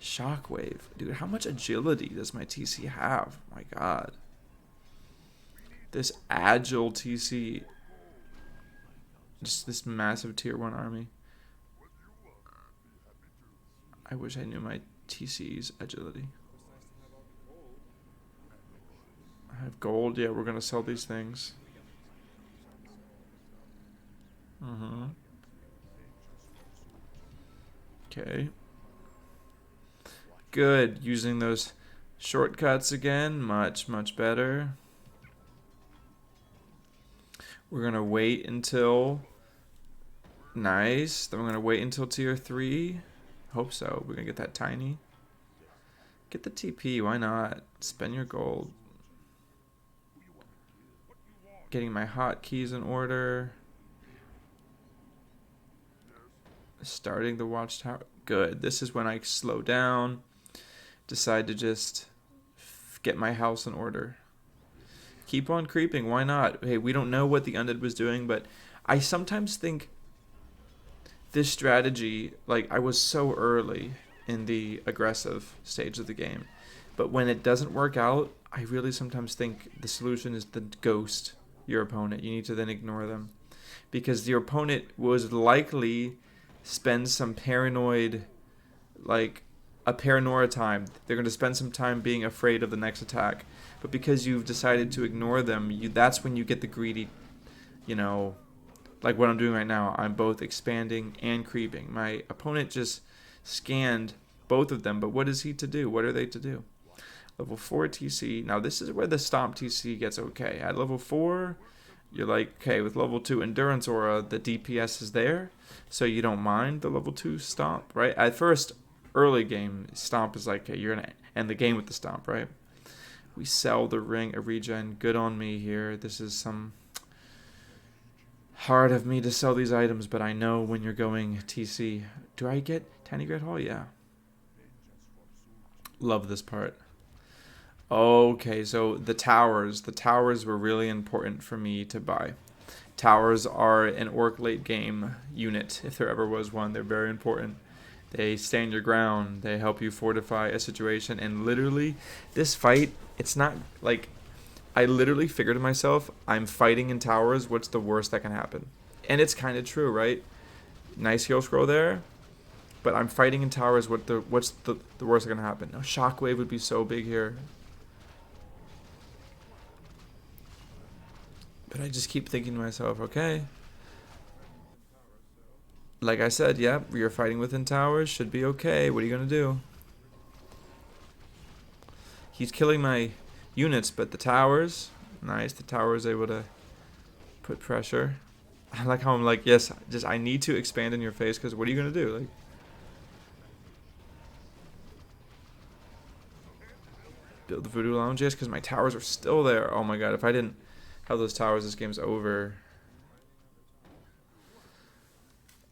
Shockwave. Dude, how much agility does my TC have? My god. This agile TC. Just this massive tier 1 army. I wish I knew my TC's agility. I have gold. Yeah, we're going to sell these things. Okay. Good. Using those Shortcuts again, much, much better. We're going to wait until... Nice. Then we're going to wait until tier 3. Hope so. We're going to get that tiny. Get the TP, why not? Spend your gold. Getting my hotkeys in order. Starting the watchtower. Good. This is when I slow down. Decide to just get my house in order. Keep on creeping. Why not? Hey, we don't know what the undead was doing, but I sometimes think this strategy, like, I was so early in the aggressive stage of the game, but when it doesn't work out, I really sometimes think the solution is to ghost your opponent. You need to then ignore them, because your opponent was likely spend some paranoid, like a paranoia time. They're going to spend some time being afraid of the next attack, but because you've decided to ignore them, that's when you get the greedy, you know, like what I'm doing right now. I'm both expanding and creeping. My opponent just scanned both of them, but what is he to do? What are they to do? Level 4 TC. Now this is where the stomp TC gets okay. At level 4, you're like, okay, with level 2 endurance aura, the DPS is there, so you don't mind the level 2 stomp, right? At first, early game, stomp is like, okay, you're gonna end the game with the stomp, right? We sell the ring of regen. Good on me here. This is some hard of me to sell these items, but I know when you're going TC. Do I get Tiny Great Hall? Yeah. Love this part. Okay, so the towers. The towers were really important for me to buy. Towers are an orc late game unit, if there ever was one. They're very important. They stand your ground. They help you fortify a situation. And literally, this fight, it's not like... I literally figured to myself, I'm fighting in towers. What's the worst that can happen? And it's kind of true, right? Nice heal scroll there. But I'm fighting in towers. What's the worst that can happen? A shockwave would be so big here. But I just keep thinking to myself, okay. Like I said, yep, you're fighting within towers. Should be okay. What are you going to do? He's killing my units, but the towers... Nice, the tower is able to put pressure. I like how I'm like, yes, just I need to expand in your face, because what are you going to do? Like, build the Voodoo Lounge, yes, because my towers are still there. Oh my god, if I didn't have those towers, this game's over.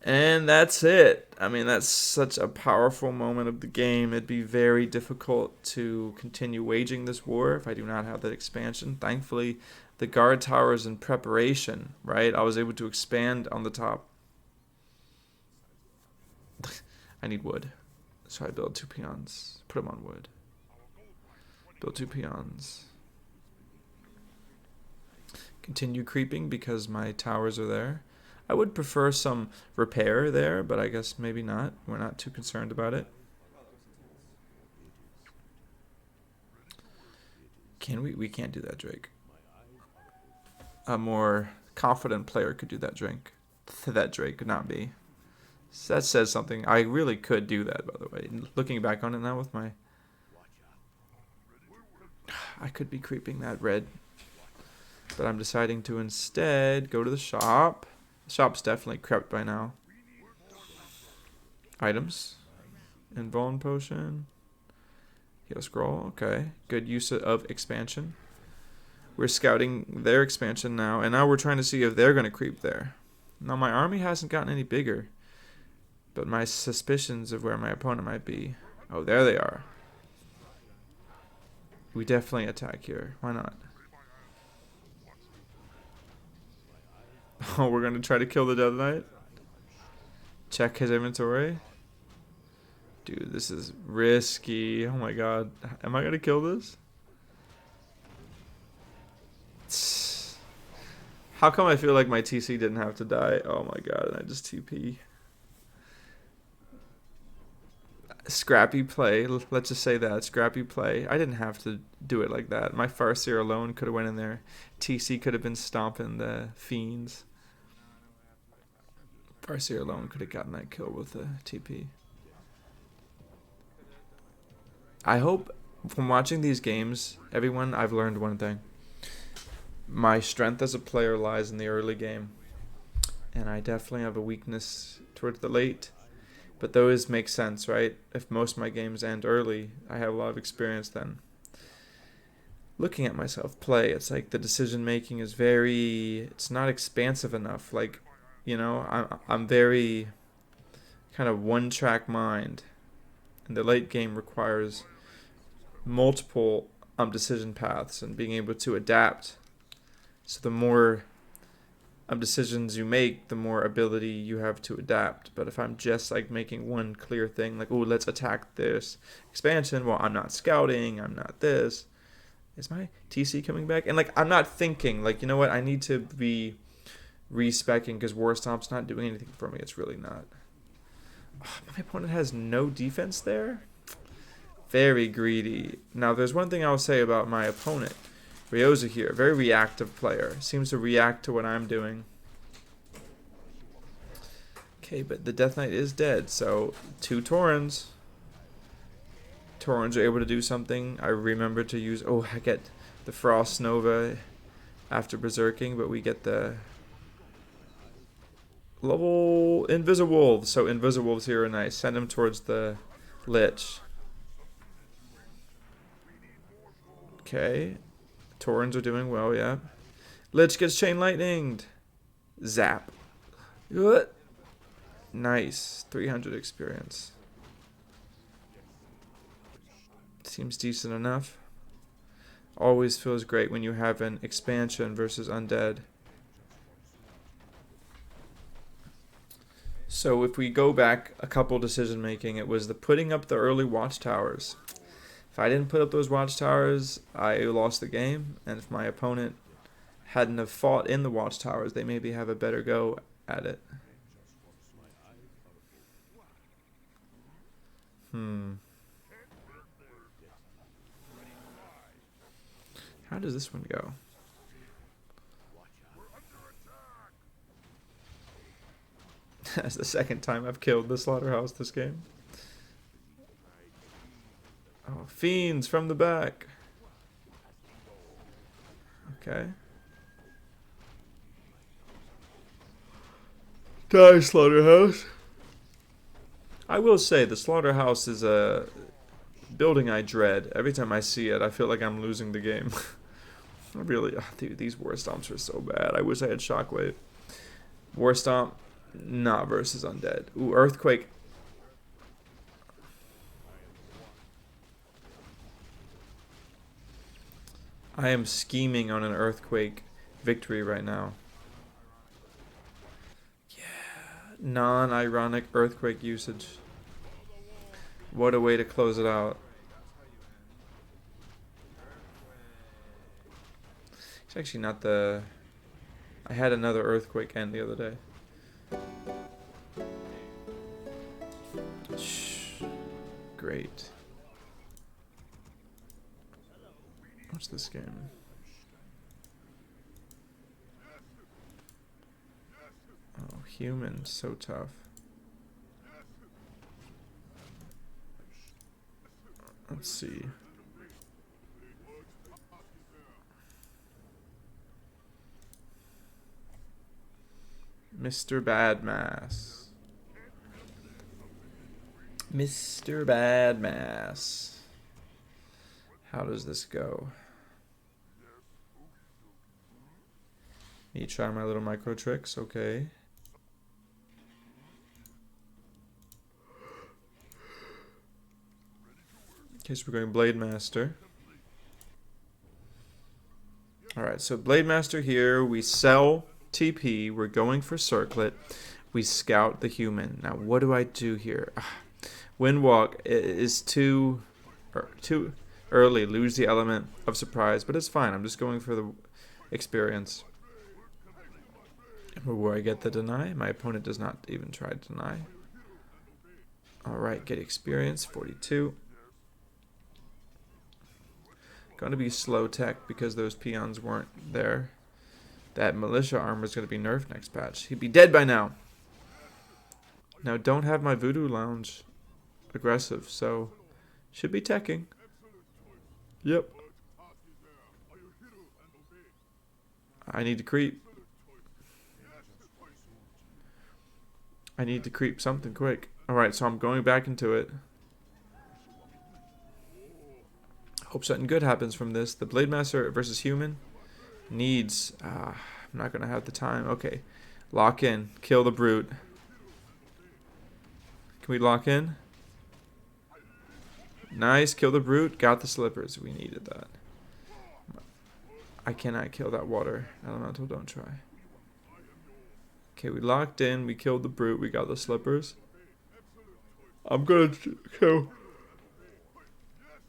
And that's it. I mean, that's such a powerful moment of the game. It'd be very difficult to continue waging this war if I do not have that expansion. Thankfully, the guard tower is in preparation, right? I was able to expand on the top. I need wood. So I build 2 peons. Put them on wood. Build 2 peons. Continue creeping because my towers are there. I would prefer some repair there, but I guess maybe not. We're not too concerned about it. Can we? We can't do that, Drake. A more confident player could do that, Drake. That Drake could not be. So that says something. I really could do that, by the way. Looking back on it now with my... I could be creeping that red. But I'm deciding to instead go to the shop. The shop's definitely crept by now. Items. Invuln potion. Heal scroll. Okay. Good use of expansion. We're scouting their expansion now. And now we're trying to see if they're going to creep there. Now my army hasn't gotten any bigger. But my suspicions of where my opponent might be. Oh, there they are. We definitely attack here. Why not? Oh, we're going to try to kill the Death Knight? Check his inventory? Dude, this is risky. Oh my god. Am I going to kill this? How come I feel like my TC didn't have to die? Oh my god, and I just TP. Scrappy play. Let's just say that. Scrappy play. I didn't have to do it like that. My Farseer alone could have went in there. TC could have been stomping the fiends. Farseer alone could have gotten that kill with the TP. I hope From watching these games, everyone, I've learned one thing. My strength as a player lies in the early game, and I definitely have a weakness towards the late. But those make sense, right? If most of my games end early, I have a lot of experience then. Looking at myself play, it's like the decision making is it's not expansive enough. Like, I'm very kind of one track mind, and the late game requires multiple decision paths and being able to adapt. So the more decisions you make, the more ability you have to adapt. But if I'm just like making one clear thing, like, oh, let's attack this expansion, well, I'm not scouting, I'm not this. Is my TC coming back? And like, I'm not thinking, like, you know what, I need to be respecking because War Stomp's not doing anything for me. It's really not. Oh, my opponent has no defense there? Very greedy. Now, there's one thing I'll say about my opponent. Ryoza here, very reactive player. Seems to react to what I'm doing. Okay, but the Death Knight is dead, so 2 Taurens. Taurens are able to do something. I remember to use... Oh, I get the Frost Nova after Berserking, but we get the... level Invisilwolves. So Invisilwolves here are nice. Send them towards the Lich. Okay. Taurens are doing well, yeah. Lich gets Chain Lightninged. Zap. What? Nice. 300 experience. Seems decent enough. Always feels great when you have an expansion versus undead. So if we go back a couple decision making, it was the putting up the early watchtowers. If I didn't put up those watchtowers, I lost the game. And if my opponent hadn't have fought in the watchtowers, they maybe have a better go at it. How does this one go? That's the second time I've killed the slaughterhouse this game. Oh, fiends from the back. Okay. Die, slaughterhouse. I will say the slaughterhouse is a building I dread. Every time I see it, I feel like I'm losing the game. Really, dude, these War Stomps are so bad. I wish I had Shockwave. War Stomp, not versus Undead. Ooh, Earthquake. I am scheming on an Earthquake victory right now. Yeah, non-ironic Earthquake usage. What a way to close it out. It's actually not the... I had another Earthquake end the other day. Shh. Great. What's this game? Oh, human, so tough. Let's see. Mr. Badmass. Mr. Badmass. How does this go? Me try my little micro tricks, okay. Okay, so we're going Blade Master. Alright, so Blade Master here, we sell TP, we're going for Circlet, we scout the human. Now, what do I do here? Windwalk is too early, lose the element of surprise, but it's fine. I'm just going for the experience. Where I get the deny, my opponent does not even try to deny. Alright, get experience, 42. Going to be slow tech because those peons weren't there. That militia armor is going to be nerfed next patch. He'd be dead by now. Now, don't have my Voodoo Lounge aggressive, so should be teching. Yep. I need to creep. I need to creep something quick. Alright, so I'm going back into it. Hope something good happens from this. The Blade Master versus human needs... I'm not going to have the time. Okay. Lock in. Kill the brute. Can we lock in? Nice. Kill the brute. Got the slippers. We needed that. I cannot kill that water elemental. Don't try. Okay, we locked in. We killed the brute. We got the slippers. I'm gonna kill...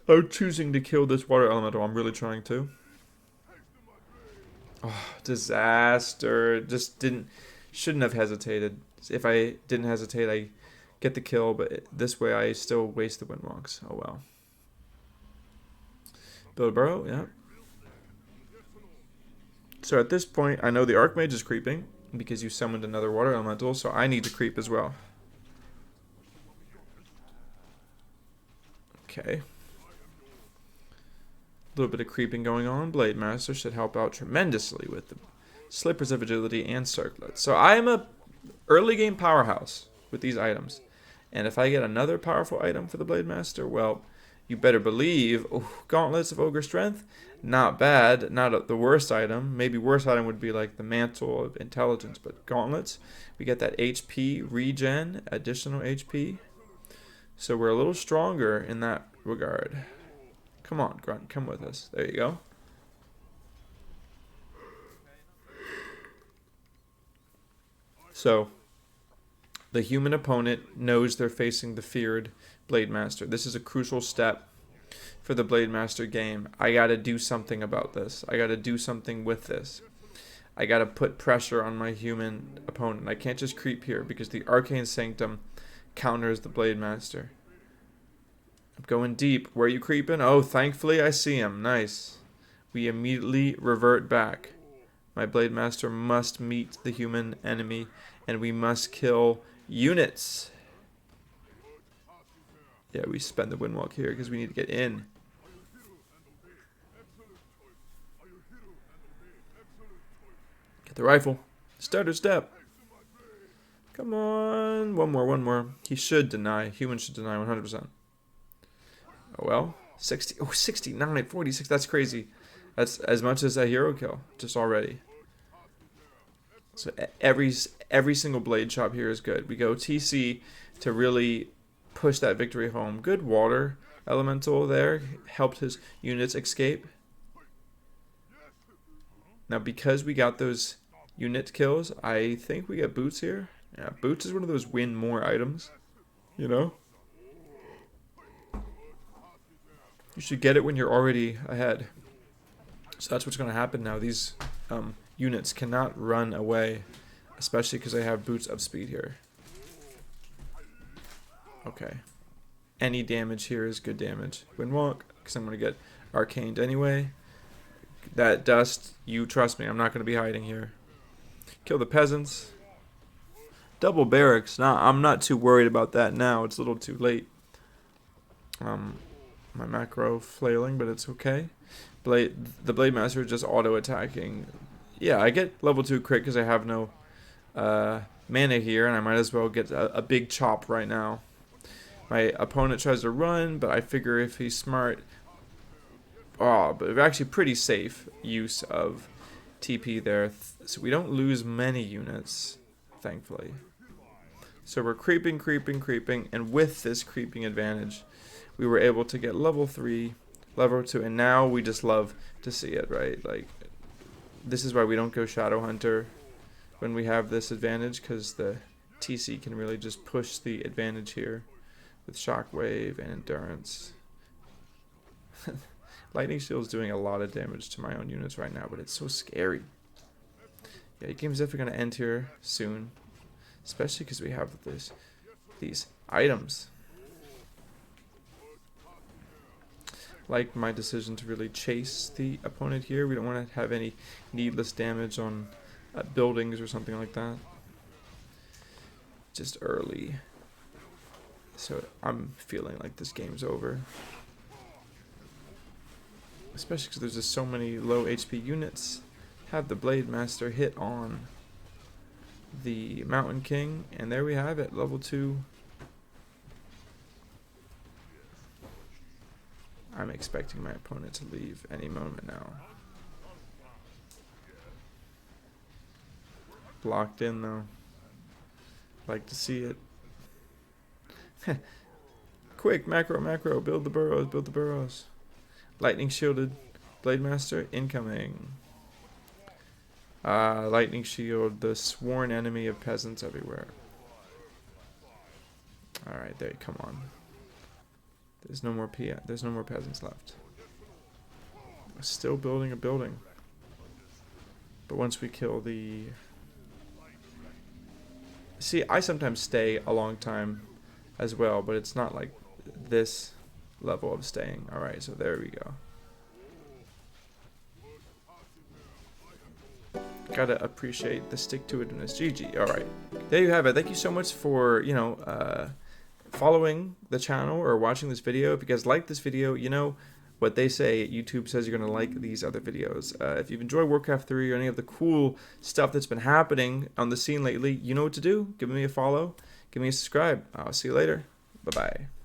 I'm choosing to kill this water elemental. I'm really trying to. Oh, disaster. Just shouldn't have hesitated. If I didn't hesitate, I get the kill, but this way I still waste the windwalks. Oh well. Build a burrow, yeah. So at this point, I know the Archmage is creeping because you summoned another water elemental, so I need to creep as well. Okay. A little bit of creeping going on. Blade Master should help out tremendously with the Slippers of Agility and Circlets. So I am a early game powerhouse with these items. And if I get another powerful item for the Blade Master, well, you better believe... Oh, Gauntlets of Ogre Strength, not bad. Not the worst item. Maybe worst item would be like the Mantle of Intelligence. But Gauntlets, we get that HP regen, additional HP. So we're a little stronger in that regard. Come on, Grunt, come with us. There you go. So, the human opponent knows they're facing the feared Blade Master. This is a crucial step for the Blade Master game. I gotta do something about this. I gotta do something with this. I gotta put pressure on my human opponent. I can't just creep here because the Arcane Sanctum counters the Blade Master. I'm going deep. Where are you creeping? Oh, thankfully I see him. Nice. We immediately revert back. My Blade Master must meet the human enemy, and we must kill units. Yeah, we spend the windwalk here because we need to get in. Get the rifle. Starter step. Come on. One more. He should deny. Humans should deny 100%. Oh well. 60. Oh, 69, 46. That's crazy. That's as much as a hero kill. Just already. So every single blade chop here is good. We go TC to really push that victory home. Good water elemental there. Helped his units escape. Now because we got those unit kills, I think we get boots here. Yeah, boots is one of those win more items. You know? You should get it when you're already ahead. So that's what's going to happen now. These units cannot run away, especially because I have boots of speed here. Okay. Any damage here is good damage. Windwalk, because I'm going to get arcaned anyway. That dust, you trust me, I'm not going to be hiding here. Kill the peasants. Double barracks. Nah, I'm not too worried about that now. It's a little too late. My macro flailing, but it's okay. The Blade Master is just auto-attacking. Yeah, I get level 2 crit because I have no mana here, and I might as well get a big chop right now. My opponent tries to run, but I figure if he's smart... Oh, but actually pretty safe use of TP there. So we don't lose many units, thankfully. So we're creeping, and with this creeping advantage, we were able to get level 3, level 2, and now we just love to see it, right? Like, this is why we don't go Shadow Hunter when we have this advantage, because the TC can really just push the advantage here with Shockwave and Endurance. Lightning Shield is doing a lot of damage to my own units right now, but it's so scary. Yeah, game's definitely going to end here soon, especially because we have these items. Like my decision to really chase the opponent here. We don't want to have any needless damage on buildings or something like that. Just early. So I'm feeling like this game's over. especially because there's just so many low HP units. Have the Blade Master hit on the Mountain King, and there we have it, level 2. I'm expecting my opponent to leave any moment now. Blocked in though. Like to see it. Quick, macro, build the burrows. Lightning shielded, Blade Master incoming. Lightning shield, the sworn enemy of peasants everywhere. Alright, there, come on. There's no more peasants left. Still building a building. But once we kill the... See, I sometimes stay a long time as well, but it's not like this level of staying. Alright, so there we go. Gotta appreciate the stick-to-itiveness. GG. Alright. There you have it. Thank you so much for, you know, following the channel or watching this video. If you guys like this video, you know what they say. YouTube says you're going to like these other videos. If you've enjoyed Warcraft 3 or any of the cool stuff that's been happening on the scene lately, you know what to do. Give me a follow. Give me a subscribe. I'll see you later. Bye-bye.